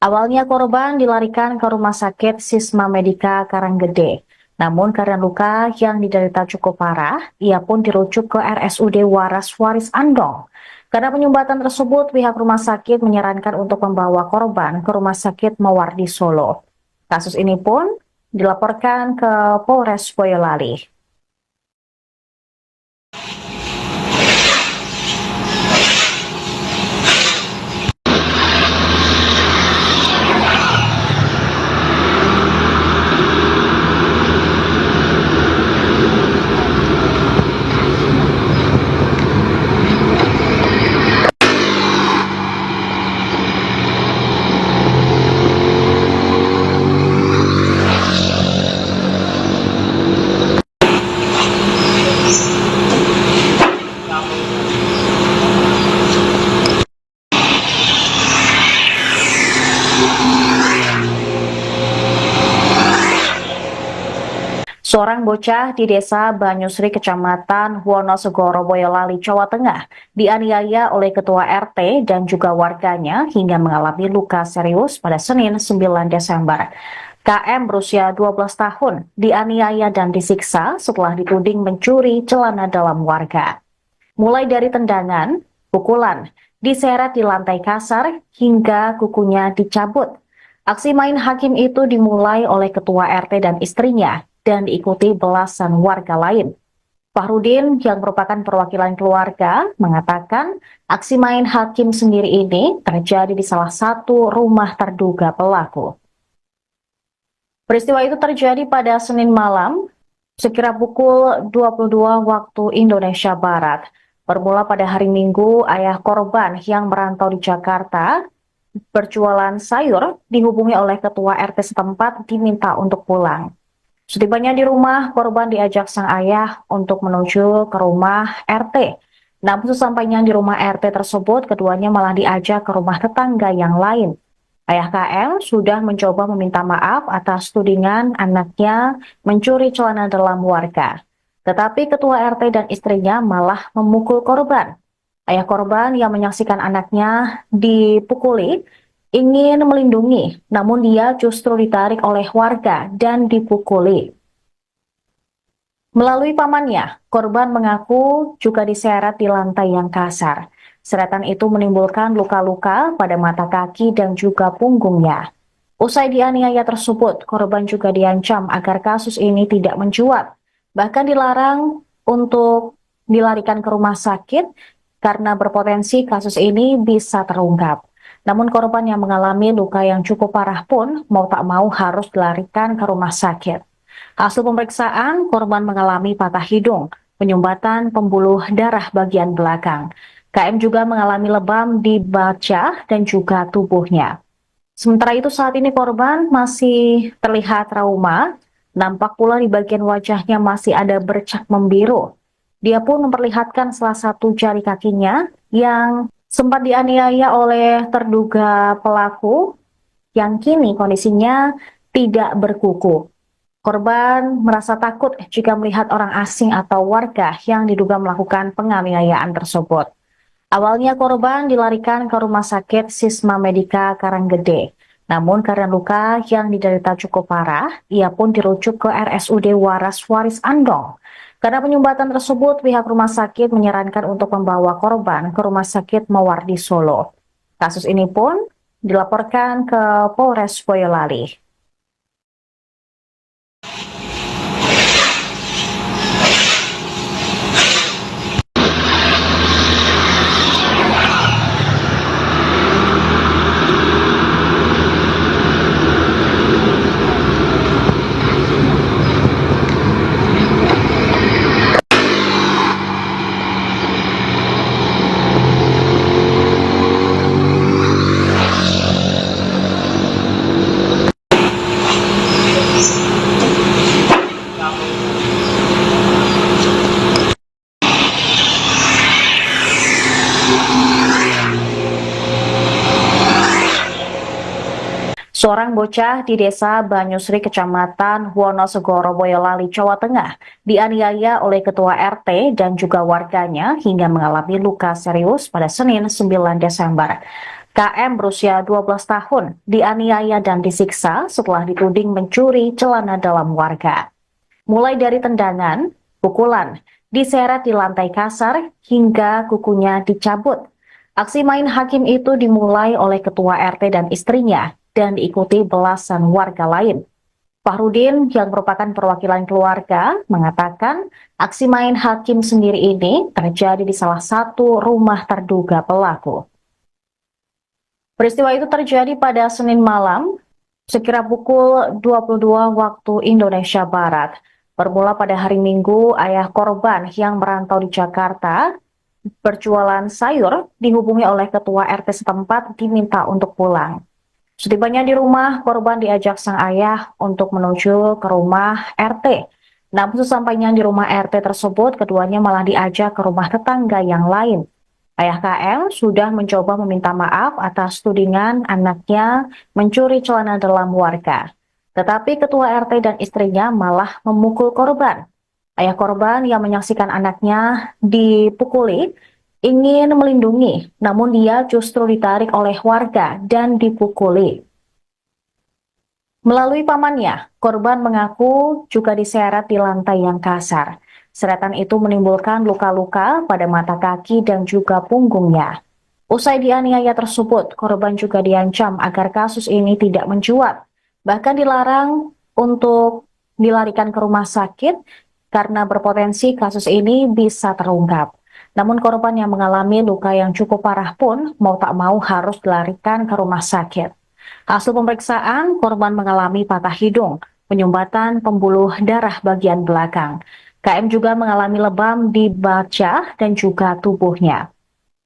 Awalnya korban dilarikan ke Rumah Sakit Sisma Medika Karanggede. Namun karena luka yang diderita cukup parah, ia pun dirujuk ke RSUD Waras Waris Andong. Karena penyumbatan tersebut, pihak rumah sakit menyarankan untuk membawa korban ke Rumah Sakit Mawardi Solo. Kasus ini pun dilaporkan ke Polres Boyolali. Seorang bocah di desa Banyusri, Kecamatan Wonosegoro, Boyolali, Jawa Tengah, dianiaya oleh ketua RT dan juga warganya hingga mengalami luka serius pada Senin 9 Desember. KM berusia 12 tahun dianiaya dan disiksa setelah dituding mencuri celana dalam warga. Mulai dari tendangan, pukulan, diseret di lantai kasar, hingga kukunya dicabut. Aksi main hakim itu dimulai oleh ketua RT dan istrinya dan diikuti belasan warga lain. Fahrudin yang merupakan perwakilan keluarga mengatakan aksi main hakim sendiri ini terjadi di salah satu rumah terduga pelaku. Peristiwa itu terjadi pada Senin malam sekira pukul 22 waktu Indonesia Barat. Bermula pada hari Minggu, ayah korban yang merantau di Jakarta berjualan sayur dihubungi oleh ketua RT setempat diminta untuk pulang. Setibanya di rumah, korban diajak sang ayah untuk menuju ke rumah RT. Namun sesampainya di rumah RT tersebut, keduanya malah diajak ke rumah tetangga yang lain. Ayah KM sudah mencoba meminta maaf atas tudingan anaknya mencuri celana dalam warga. Tetapi ketua RT dan istrinya malah memukul korban. Ayah korban yang menyaksikan anaknya dipukuli ingin melindungi, namun dia justru ditarik oleh warga dan dipukuli. Melalui pamannya, korban mengaku juga diseret di lantai yang kasar. Seratan itu menimbulkan luka-luka pada mata kaki dan juga punggungnya. Usai dianiaya tersebut, korban juga diancam agar kasus ini tidak mencuat. Bahkan dilarang untuk dilarikan ke rumah sakit karena berpotensi kasus ini bisa terungkap. Namun korban yang mengalami luka yang cukup parah pun mau tak mau harus dilarikan ke rumah sakit. Hasil pemeriksaan, korban mengalami patah hidung, penyumbatan pembuluh darah bagian belakang. KM juga mengalami lebam di baca dan juga tubuhnya. Sementara itu saat ini korban masih terlihat trauma, nampak pula di bagian wajahnya masih ada bercak membiru. Dia pun memperlihatkan salah satu jari kakinya yang sempat dianiaya oleh terduga pelaku yang kini kondisinya tidak berkuku. Korban merasa takut jika melihat orang asing atau warga yang diduga melakukan penganiayaan tersebut. Awalnya korban dilarikan ke Rumah Sakit Sisma Medika Karanggede. Namun karena luka yang diderita cukup parah, ia pun dirujuk ke RSUD Waras Waris Andong. Karena penyumbatan tersebut, pihak rumah sakit menyarankan untuk membawa korban ke Rumah Sakit Mawardi Solo. Kasus ini pun dilaporkan ke Polres Boyolali. Seorang bocah di desa Banyusri, Kecamatan Wonosegoro, Boyolali, Jawa Tengah, dianiaya oleh ketua RT dan juga warganya hingga mengalami luka serius pada Senin 9 Desember. KM berusia 12 tahun dianiaya dan disiksa setelah dituding mencuri celana dalam warga. Mulai dari tendangan, pukulan, diseret di lantai kasar, hingga kukunya dicabut. Aksi main hakim itu dimulai oleh ketua RT dan istrinya dan diikuti belasan warga lain. Fahrudin yang merupakan perwakilan keluarga mengatakan aksi main hakim sendiri ini terjadi di salah satu rumah terduga pelaku. Peristiwa itu terjadi pada Senin malam sekira pukul 22 waktu Indonesia Barat. Bermula pada hari Minggu, ayah korban yang merantau di Jakarta berjualan sayur dihubungi oleh ketua RT setempat diminta untuk pulang. Setibanya di rumah, korban diajak sang ayah untuk menuju ke rumah RT. Namun sesampainya di rumah RT tersebut, keduanya malah diajak ke rumah tetangga yang lain. Ayah KM sudah mencoba meminta maaf atas tudingan anaknya mencuri celana dalam warga. Tetapi ketua RT dan istrinya malah memukul korban. Ayah korban yang menyaksikan anaknya dipukuli ingin melindungi, namun dia justru ditarik oleh warga dan dipukuli. Melalui pamannya, korban mengaku juga diseret di lantai yang kasar. Seratan itu menimbulkan luka-luka pada mata kaki dan juga punggungnya. Usai dianiaya tersebut, korban juga diancam agar kasus ini tidak mencuat. Bahkan dilarang untuk dilarikan ke rumah sakit karena berpotensi kasus ini bisa terungkap. Namun korban yang mengalami luka yang cukup parah pun mau tak mau harus dilarikan ke rumah sakit. Hasil pemeriksaan, korban mengalami patah hidung, penyumbatan pembuluh darah bagian belakang. KM juga mengalami lebam di baca dan juga tubuhnya.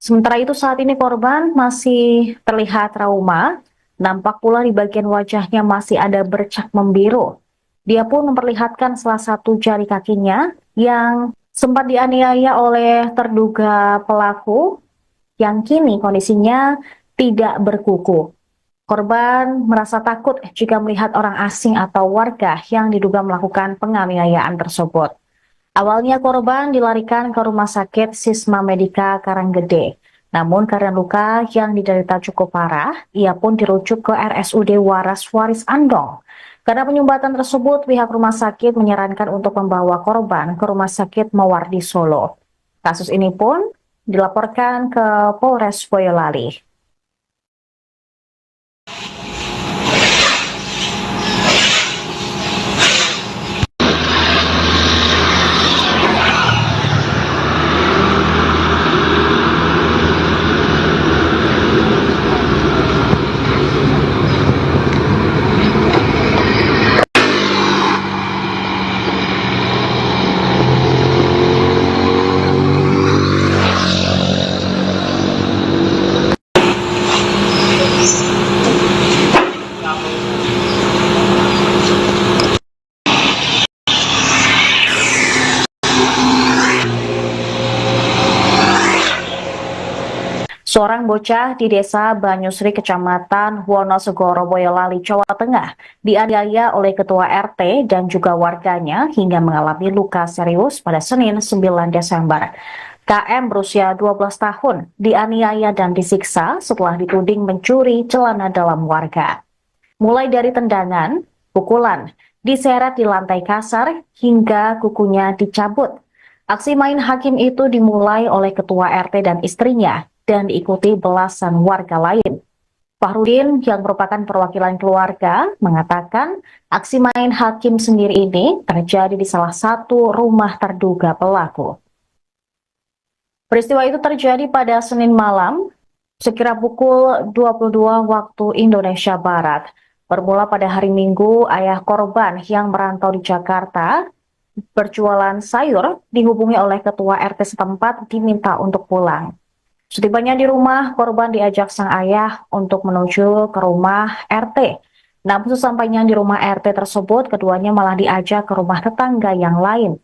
Sementara itu saat ini korban masih terlihat trauma, nampak pula di bagian wajahnya masih ada bercak membiru. Dia pun memperlihatkan salah satu jari kakinya yang sempat dianiaya oleh terduga pelaku yang kini kondisinya tidak berkuku. Korban merasa takut jika melihat orang asing atau warga yang diduga melakukan penganiayaan tersebut. Awalnya korban dilarikan ke Rumah Sakit Sisma Medika Karanggede. Namun karena luka yang diderita cukup parah, ia pun dirujuk ke RSUD Waras Waris Andong. Karena penyumbatan tersebut, pihak rumah sakit menyarankan untuk membawa korban ke Rumah Sakit Mawardi Solo. Kasus ini pun dilaporkan ke Polres Boyolali. Seorang bocah di desa Banyusri, Kecamatan Wonosegoro, Boyolali, Jawa Tengah, dianiaya oleh ketua RT dan juga warganya hingga mengalami luka serius pada Senin 9 Desember. KM berusia 12 tahun dianiaya dan disiksa setelah dituding mencuri celana dalam warga. Mulai dari tendangan, pukulan, diseret di lantai kasar, hingga kukunya dicabut. Aksi main hakim itu dimulai oleh ketua RT dan istrinya dan diikuti belasan warga lain. Fahrudin yang merupakan perwakilan keluarga mengatakan aksi main hakim sendiri ini terjadi di salah satu rumah terduga pelaku. Peristiwa itu terjadi pada Senin malam sekira pukul 22 waktu Indonesia Barat. Bermula pada hari Minggu, ayah korban yang merantau di Jakarta berjualan sayur dihubungi oleh ketua RT setempat diminta untuk pulang. Setibanya di rumah, korban diajak sang ayah untuk menuju ke rumah RT. Namun sesampainya di rumah RT tersebut, keduanya malah diajak ke rumah tetangga yang lain.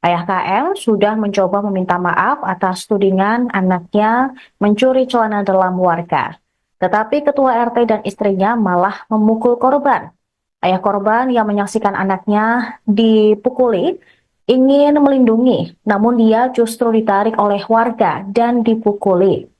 Ayah KM sudah mencoba meminta maaf atas tudingan anaknya mencuri celana dalam warga. Tetapi ketua RT dan istrinya malah memukul korban. Ayah korban yang menyaksikan anaknya dipukuli ingin melindungi, namun dia justru ditarik oleh warga dan dipukuli.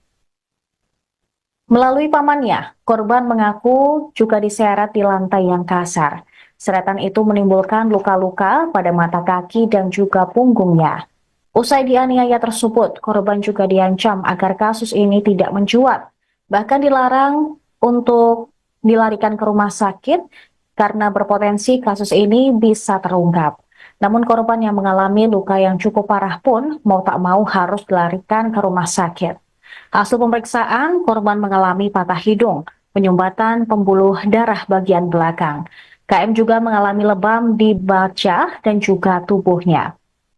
Melalui pamannya, korban mengaku juga diseret di lantai yang kasar. Seratan itu menimbulkan luka-luka pada mata kaki dan juga punggungnya. Usai dianiaya tersebut, korban juga diancam agar kasus ini tidak mencuat, bahkan dilarang untuk dilarikan ke rumah sakit karena berpotensi kasus ini bisa terungkap. Namun korban yang mengalami luka yang cukup parah pun mau tak mau harus dilarikan ke rumah sakit. Hasil pemeriksaan, korban mengalami patah hidung, penyumbatan pembuluh darah bagian belakang. KM juga mengalami lebam di baca dan juga tubuhnya.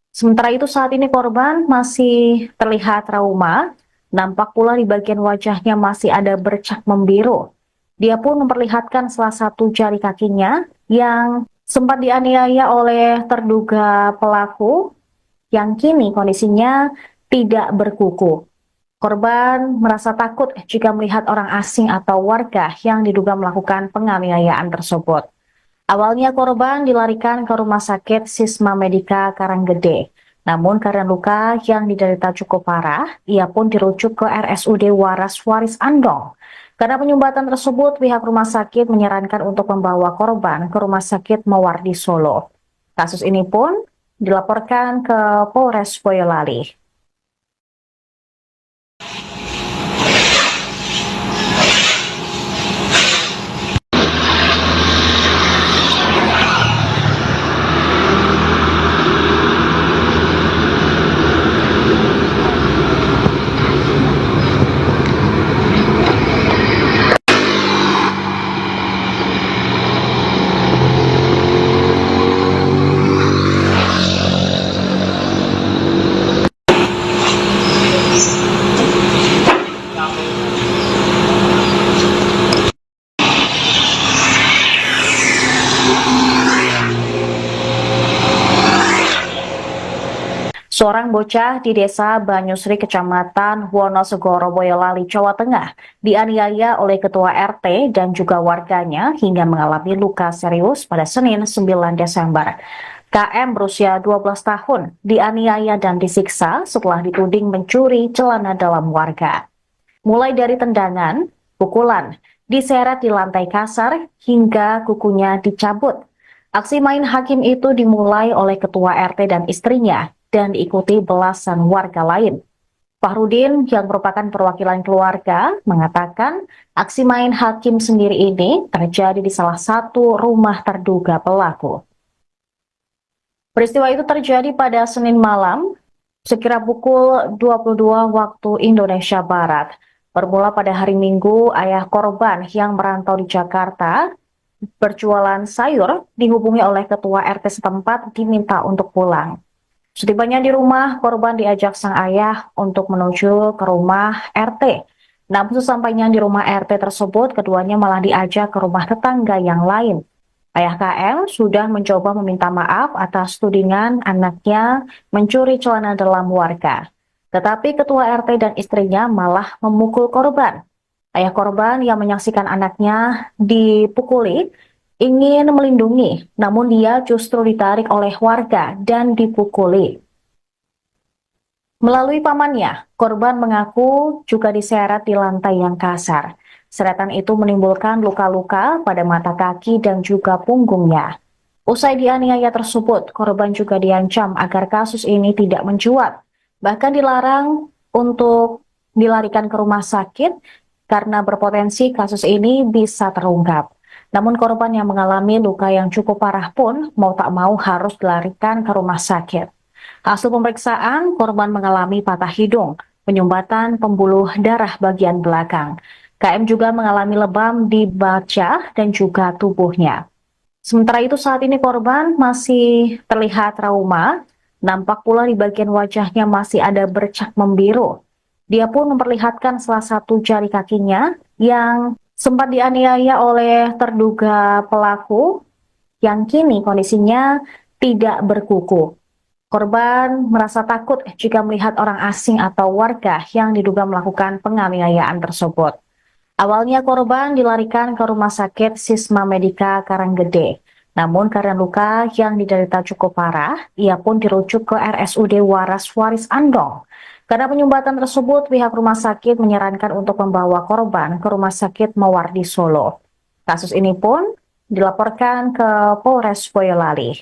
Sementara itu saat ini korban masih terlihat trauma, nampak pula di bagian wajahnya masih ada bercak membiru. Dia pun memperlihatkan salah satu jari kakinya yang sempat dianiaya oleh terduga pelaku yang kini kondisinya tidak berkuku. Korban merasa takut jika melihat orang asing atau warga yang diduga melakukan penganiayaan tersebut. Awalnya korban dilarikan ke Rumah Sakit Sisma Medika Karanggede. Namun karena luka yang diderita cukup parah, ia pun dirujuk ke RSUD Waras Waris Andong. Karena penyumbatan tersebut, pihak rumah sakit menyarankan untuk membawa korban ke Rumah Sakit Mawardi Solo. Kasus ini pun dilaporkan ke Polres Boyolali. Seorang bocah di desa Banyusri, Kecamatan Wonosegoro, Boyolali, Jawa Tengah, dianiaya oleh ketua RT dan juga warganya hingga mengalami luka serius pada Senin 9 Desember. KM berusia 12 tahun dianiaya dan disiksa setelah dituding mencuri celana dalam warga. Mulai dari tendangan, pukulan, diseret di lantai kasar, hingga kukunya dicabut. Aksi main hakim itu dimulai oleh ketua RT dan istrinya dan diikuti belasan warga lain. Fahrudin yang merupakan perwakilan keluarga mengatakan aksi main hakim sendiri ini terjadi di salah satu rumah terduga pelaku. Peristiwa itu terjadi pada Senin malam sekira pukul 22 waktu Indonesia Barat. Bermula pada hari Minggu, ayah korban yang merantau di Jakarta berjualan sayur dihubungi oleh ketua RT setempat diminta untuk pulang. Setibanya di rumah, korban diajak sang ayah untuk menuju ke rumah RT. Namun sesampainya di rumah RT tersebut, keduanya malah diajak ke rumah tetangga yang lain. Ayah KM sudah mencoba meminta maaf atas tudingan anaknya mencuri celana dalam warga. Tetapi ketua RT dan istrinya malah memukul korban. Ayah korban yang menyaksikan anaknya dipukuli ingin melindungi, namun dia justru ditarik oleh warga dan dipukuli. Melalui pamannya, korban mengaku juga diseret di lantai yang kasar. Seretan itu menimbulkan luka-luka pada mata kaki dan juga punggungnya. Usai dianiaya tersebut, korban juga diancam agar kasus ini tidak mencuat. Bahkan dilarang untuk dilarikan ke rumah sakit karena berpotensi kasus ini bisa terungkap. Namun korban yang mengalami luka yang cukup parah pun mau tak mau harus dilarikan ke rumah sakit. Hasil pemeriksaan, korban mengalami patah hidung, penyumbatan pembuluh darah bagian belakang. KM juga mengalami lebam di baca dan juga tubuhnya. Sementara itu saat ini korban masih terlihat trauma, nampak pula di bagian wajahnya masih ada bercak membiru. Dia pun memperlihatkan salah satu jari kakinya yang sempat dianiaya oleh terduga pelaku yang kini kondisinya tidak berkuku. Korban merasa takut jika melihat orang asing atau warga yang diduga melakukan penganiayaan tersebut. Awalnya korban dilarikan ke Rumah Sakit Sisma Medika Karanggede. Namun karena luka yang diderita cukup parah, ia pun dirujuk ke RSUD Waras Waris Andong. Karena penyumbatan tersebut, pihak rumah sakit menyarankan untuk membawa korban ke Rumah Sakit Mawardi Solo. Kasus ini pun dilaporkan ke Polres Boyolali.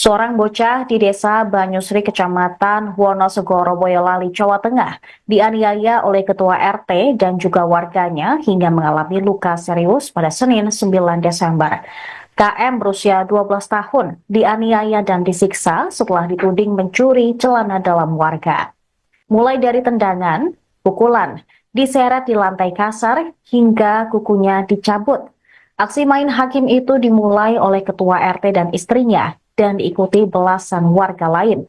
Seorang bocah di desa Banyusri, Kecamatan Wonosegoro, Boyolali, Jawa Tengah, dianiaya oleh ketua RT dan juga warganya hingga mengalami luka serius pada Senin 9 Desember. KM berusia 12 tahun dianiaya dan disiksa setelah dituding mencuri celana dalam warga. Mulai dari tendangan, pukulan, diseret di lantai kasar, hingga kukunya dicabut. Aksi main hakim itu dimulai oleh ketua RT dan istrinya dan diikuti belasan warga lain.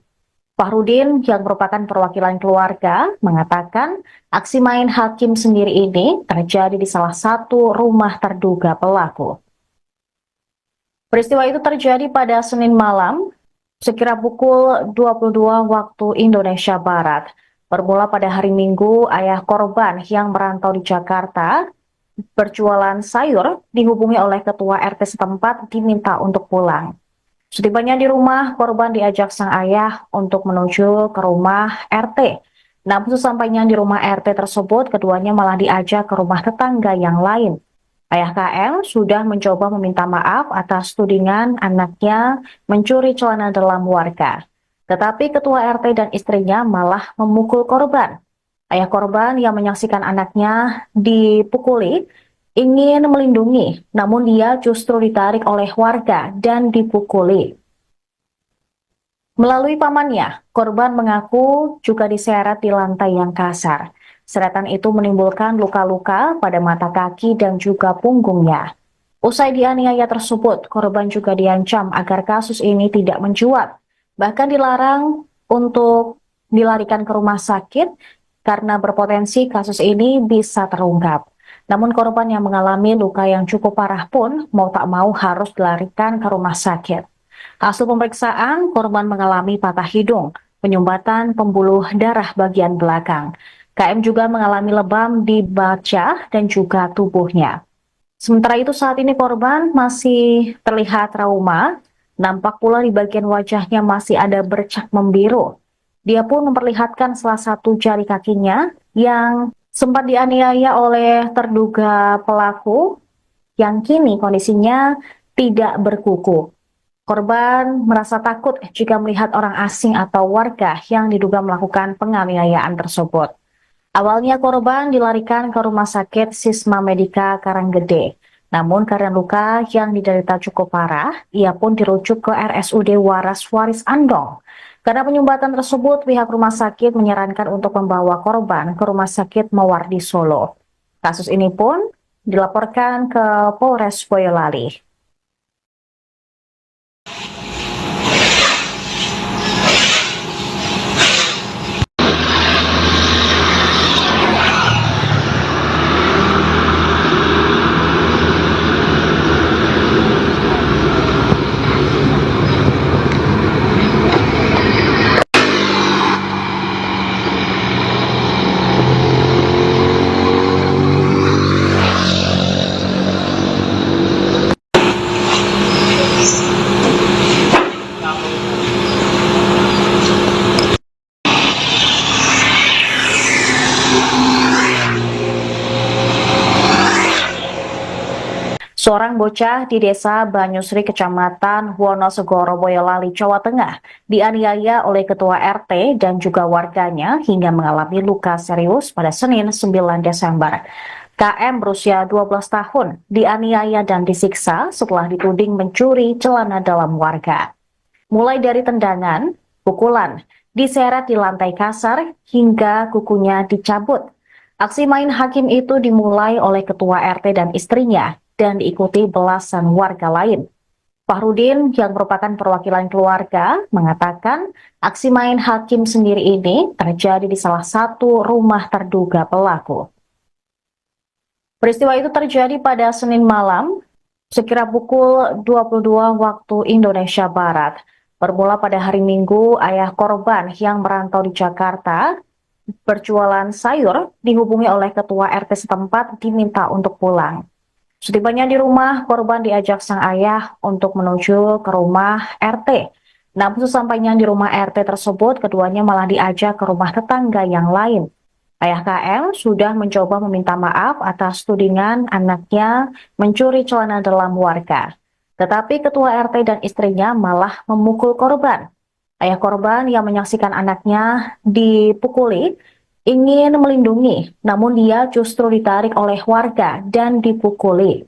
Fahrudin yang merupakan perwakilan keluarga mengatakan aksi main hakim sendiri ini terjadi di salah satu rumah terduga pelaku. Peristiwa itu terjadi pada Senin malam, sekira pukul 22 waktu Indonesia Barat. Bermula pada hari Minggu, ayah korban yang merantau di Jakarta berjualan sayur dihubungi oleh ketua RT setempat diminta untuk pulang. Setibanya di rumah, korban diajak sang ayah untuk menuju ke rumah RT. Namun sesampainya di rumah RT tersebut, keduanya malah diajak ke rumah tetangga yang lain. Ayah KL sudah mencoba meminta maaf atas tudingan anaknya mencuri celana dalam warga. Tetapi ketua RT dan istrinya malah memukul korban. Ayah korban yang menyaksikan anaknya dipukuli ingin melindungi, namun dia justru ditarik oleh warga dan dipukuli. Melalui pamannya, korban mengaku juga diseret di lantai yang kasar. Seratan itu menimbulkan luka-luka pada mata kaki dan juga punggungnya. Usai dianiaya tersebut, korban juga diancam agar kasus ini tidak mencuat. Bahkan dilarang untuk dilarikan ke rumah sakit karena berpotensi kasus ini bisa terungkap. Namun korban yang mengalami luka yang cukup parah pun mau tak mau harus dilarikan ke rumah sakit. Hasil pemeriksaan, korban mengalami patah hidung, penyumbatan pembuluh darah bagian belakang. KM juga mengalami lebam di baca dan juga tubuhnya. Sementara itu saat ini korban masih terlihat trauma, nampak pula di bagian wajahnya masih ada bercak membiru. Dia pun memperlihatkan salah satu jari kakinya yang sempat dianiaya oleh terduga pelaku yang kini kondisinya tidak berkuku. Korban merasa takut jika melihat orang asing atau warga yang diduga melakukan penganiayaan tersebut. Awalnya korban dilarikan ke Rumah Sakit Sisma Medika Karanggede. Namun karena luka yang diderita cukup parah, ia pun dirujuk ke RSUD Waras Waris Andong. Karena penyumbatan tersebut, pihak rumah sakit menyarankan untuk membawa korban ke Rumah Sakit Mawardi Solo. Kasus ini pun dilaporkan ke Polres Boyolali. Seorang bocah di desa Banyusri, Kecamatan Wonosegoro, Boyolali, Jawa Tengah, dianiaya oleh ketua RT dan juga warganya hingga mengalami luka serius pada Senin 9 Desember. KM berusia 12 tahun dianiaya dan disiksa setelah dituding mencuri celana dalam warga. Mulai dari tendangan, pukulan, diseret di lantai kasar, hingga kukunya dicabut. Aksi main hakim itu dimulai oleh ketua RT dan istrinya dan diikuti belasan warga lain. Fahrudin yang merupakan perwakilan keluarga mengatakan aksi main hakim sendiri ini terjadi di salah satu rumah terduga pelaku. Peristiwa itu terjadi pada Senin malam, sekira pukul 22 waktu Indonesia Barat. Bermula pada hari Minggu, ayah korban yang merantau di Jakarta berjualan sayur dihubungi oleh ketua RT setempat diminta untuk pulang. Setibanya di rumah, korban diajak sang ayah untuk menuju ke rumah RT. Namun sesampainya di rumah RT tersebut, keduanya malah diajak ke rumah tetangga yang lain. Ayah KL sudah mencoba meminta maaf atas tudingan anaknya mencuri celana dalam warga. Tetapi ketua RT dan istrinya malah memukul korban. Ayah korban yang menyaksikan anaknya dipukuli ingin melindungi, namun dia justru ditarik oleh warga dan dipukuli.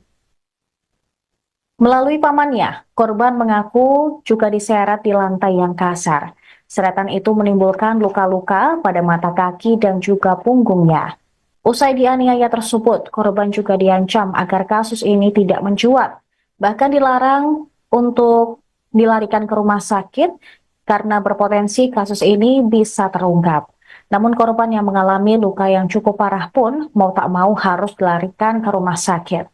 Melalui pamannya, korban mengaku juga diseret di lantai yang kasar. Seratan itu menimbulkan luka-luka pada mata kaki dan juga punggungnya. Usai dianiaya tersebut, korban juga diancam agar kasus ini tidak mencuat. Bahkan dilarang untuk dilarikan ke rumah sakit karena berpotensi kasus ini bisa terungkap. Namun korban yang mengalami luka yang cukup parah pun mau tak mau harus dilarikan ke rumah sakit.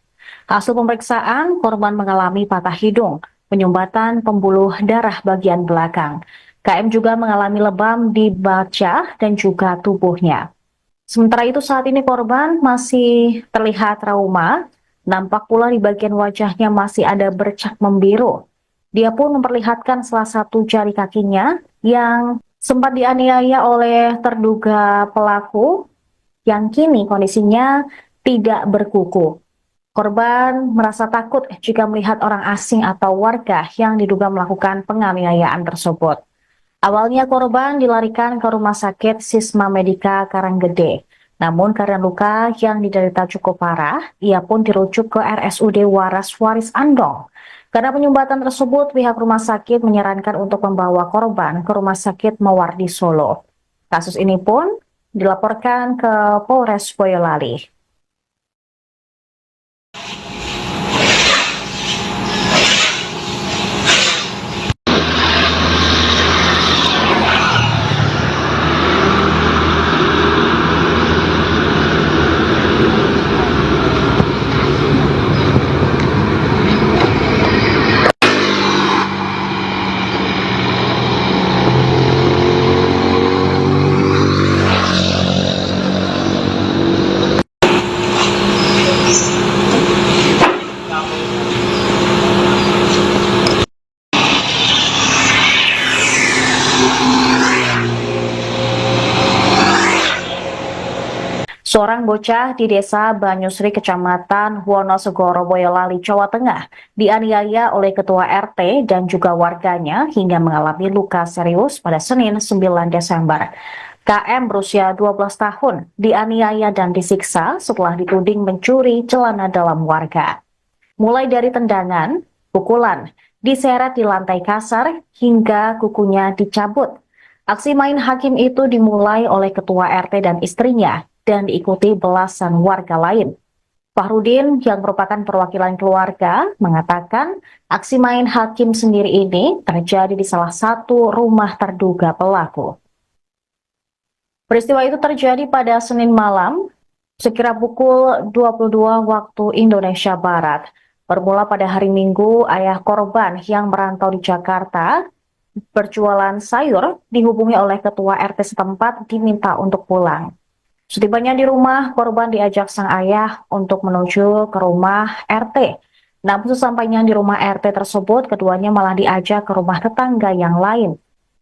Hasil pemeriksaan, korban mengalami patah hidung, penyumbatan pembuluh darah bagian belakang. KM juga mengalami lebam di baca dan juga tubuhnya. Sementara itu saat ini korban masih terlihat trauma, nampak pula di bagian wajahnya masih ada bercak membiru. Dia pun memperlihatkan salah satu jari kakinya yang sempat dianiaya oleh terduga pelaku yang kini kondisinya tidak berkuku. Korban merasa takut jika melihat orang asing atau warga yang diduga melakukan penganiayaan tersebut. Awalnya korban dilarikan ke Rumah Sakit Sisma Medika Karanggede. Namun karena luka yang diderita cukup parah, ia pun dirujuk ke RSUD Waras Waris Andong. Karena penyumbatan tersebut, pihak rumah sakit menyarankan untuk membawa korban ke Rumah Sakit Mawardi Solo. Kasus ini pun dilaporkan ke Polres Boyolali. Seorang bocah di desa Banyusri, Kecamatan Wonosegoro, Boyolali, Jawa Tengah, dianiaya oleh ketua RT dan juga warganya hingga mengalami luka serius pada Senin 9 Desember. KM berusia 12 tahun dianiaya dan disiksa setelah dituding mencuri celana dalam warga. Mulai dari tendangan, pukulan, diseret di lantai kasar, hingga kukunya dicabut. Aksi main hakim itu dimulai oleh ketua RT dan istrinya dan diikuti belasan warga lain. Fahrudin yang merupakan perwakilan keluarga mengatakan aksi main hakim sendiri ini terjadi di salah satu rumah terduga pelaku. Peristiwa itu terjadi pada Senin malam sekira pukul 22 waktu Indonesia Barat. Bermula pada hari Minggu, ayah korban yang merantau di Jakarta berjualan sayur dihubungi oleh ketua RT setempat diminta untuk pulang. Setibanya di rumah, korban diajak sang ayah untuk menuju ke rumah RT. Namun sesampainya di rumah RT tersebut, keduanya malah diajak ke rumah tetangga yang lain.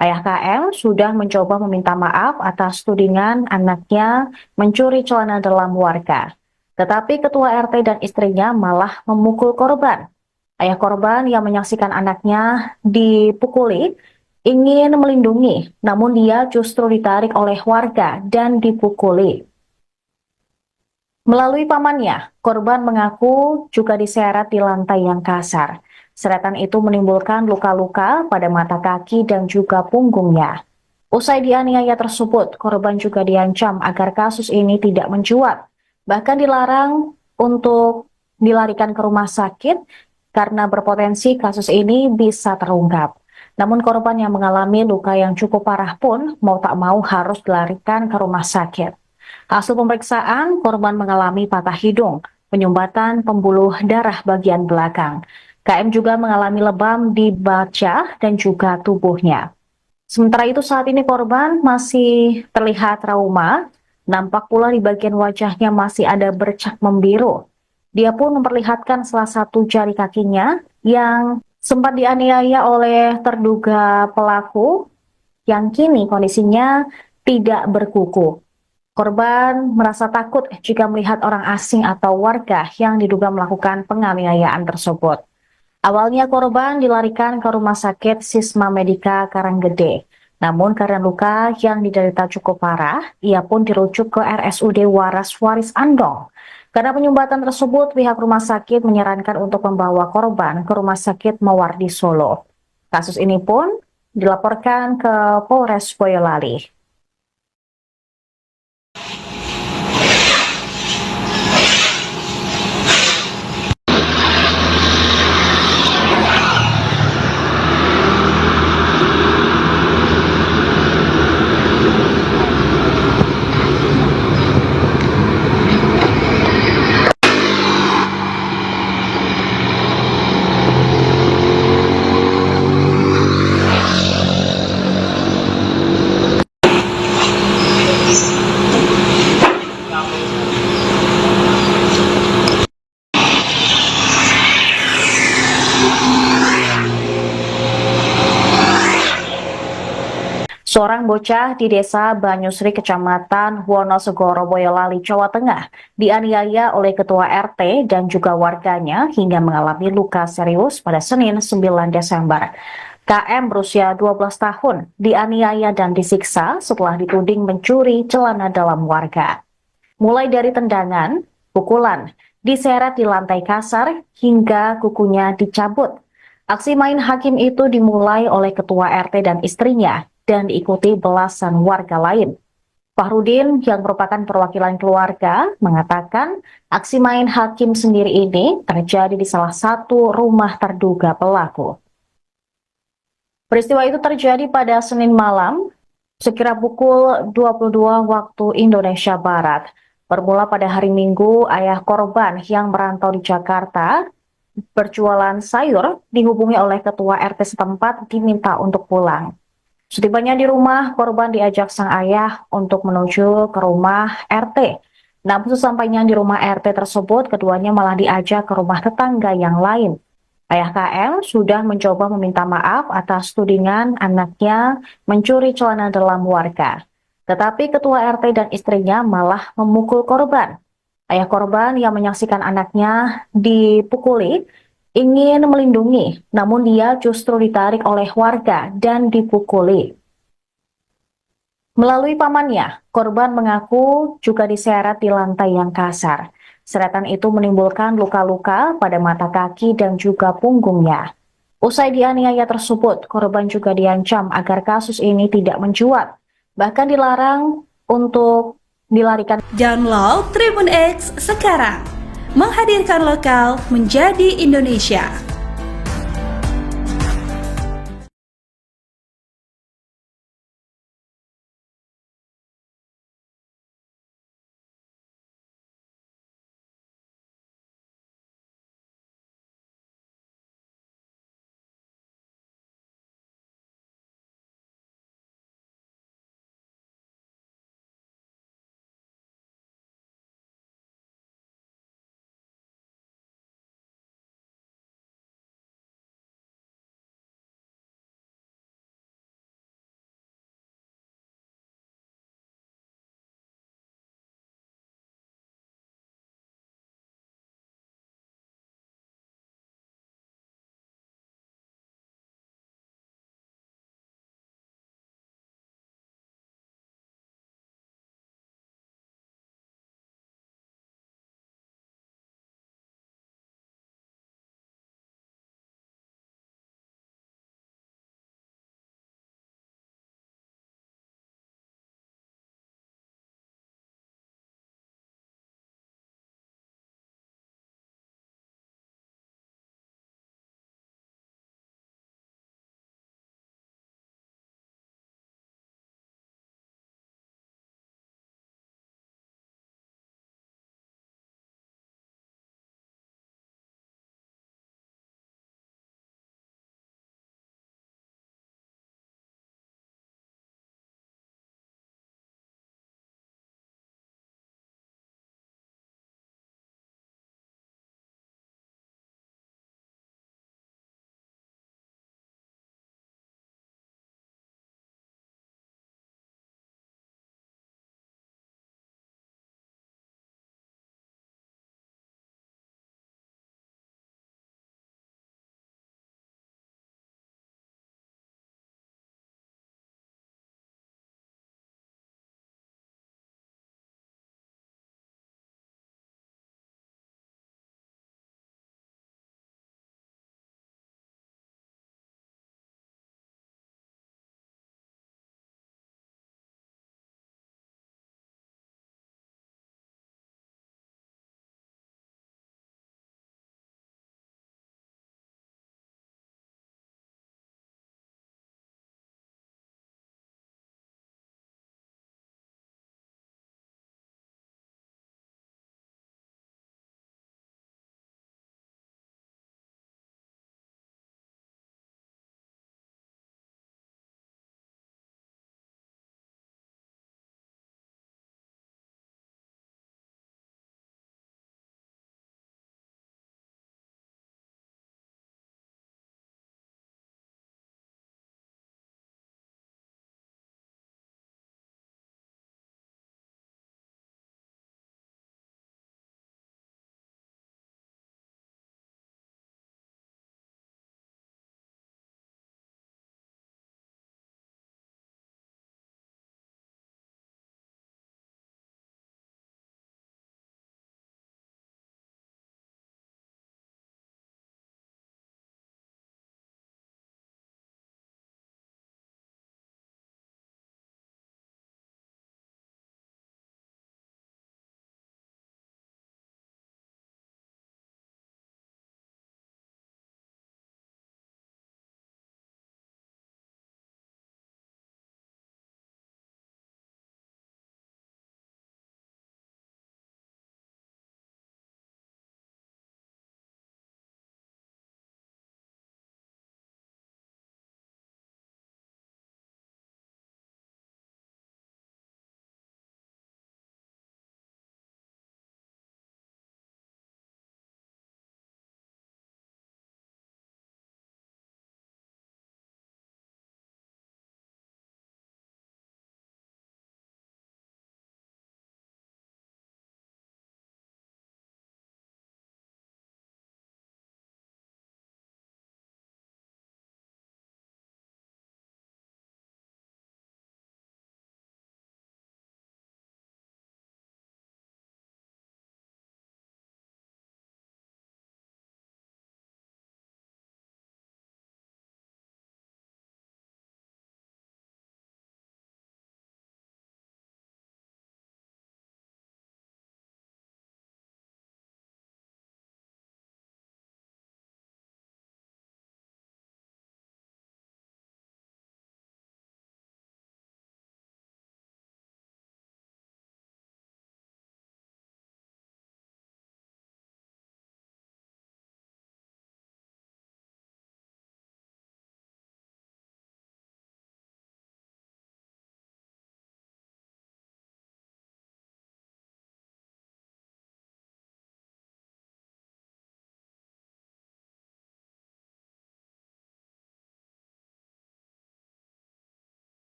Ayah KM sudah mencoba meminta maaf atas tudingan anaknya mencuri celana dalam warga. Tetapi ketua RT dan istrinya malah memukul korban. Ayah korban yang menyaksikan anaknya dipukuli ingin melindungi, namun dia justru ditarik oleh warga dan dipukuli. Melalui pamannya, korban mengaku juga diseret di lantai yang kasar. Seratan itu menimbulkan luka-luka pada mata kaki dan juga punggungnya. Usai dianiaya tersebut, korban juga diancam agar kasus ini tidak mencuat. Bahkan dilarang untuk dilarikan ke rumah sakit karena berpotensi kasus ini bisa terungkap. Namun korban yang mengalami luka yang cukup parah pun mau tak mau harus dilarikan ke rumah sakit. Hasil pemeriksaan, korban mengalami patah hidung, penyumbatan pembuluh darah bagian belakang. KM juga mengalami lebam di baca dan juga tubuhnya. Sementara itu saat ini korban masih terlihat trauma, nampak pula di bagian wajahnya masih ada bercak membiru. Dia pun memperlihatkan salah satu jari kakinya yang sempat dianiaya oleh terduga pelaku yang kini kondisinya tidak berkuku. Korban merasa takut jika melihat orang asing atau warga yang diduga melakukan penganiayaan tersebut. Awalnya korban dilarikan ke Rumah Sakit Sisma Medika Karanggede. Namun karena luka yang diderita cukup parah, ia pun dirujuk ke RSUD Waras Waris Andong. Karena penyumbatan tersebut, pihak rumah sakit menyarankan untuk membawa korban ke Rumah Sakit Mawardi Solo. Kasus ini pun dilaporkan ke Polres Boyolali. Seorang bocah di desa Banyusri, Kecamatan Wonosegoro, Boyolali, Jawa Tengah, dianiaya oleh ketua RT dan juga warganya hingga mengalami luka serius pada Senin 9 Desember. KM berusia 12 tahun dianiaya dan disiksa setelah dituding mencuri celana dalam warga. Mulai dari tendangan, pukulan, diseret di lantai kasar, hingga kukunya dicabut. Aksi main hakim itu dimulai oleh ketua RT dan istrinya dan diikuti belasan warga lain. Fahrudin yang merupakan perwakilan keluarga mengatakan aksi main hakim sendiri ini terjadi di salah satu rumah terduga pelaku. Peristiwa itu terjadi pada Senin malam sekira pukul 22 waktu Indonesia Barat. Bermula pada hari Minggu, ayah korban yang merantau di Jakarta berjualan sayur dihubungi oleh ketua RT setempat diminta untuk pulang. Setibanya di rumah, korban diajak sang ayah untuk menuju ke rumah RT. Namun sesampainya di rumah RT tersebut, keduanya malah diajak ke rumah tetangga yang lain. Ayah KM sudah mencoba meminta maaf atas tudingan anaknya mencuri celana dalam warga. Tetapi ketua RT dan istrinya malah memukul korban. Ayah korban yang menyaksikan anaknya dipukuli ingin melindungi, namun dia justru ditarik oleh warga dan dipukuli. Melalui pamannya, korban mengaku juga diseret di lantai yang kasar. Seratan itu menimbulkan luka-luka pada mata kaki dan juga punggungnya. Usai dianiaya tersebut, korban juga diancam agar kasus ini tidak mencuat, bahkan dilarang untuk dilarikan. Download Tribun X sekarang, menghadirkan lokal menjadi Indonesia.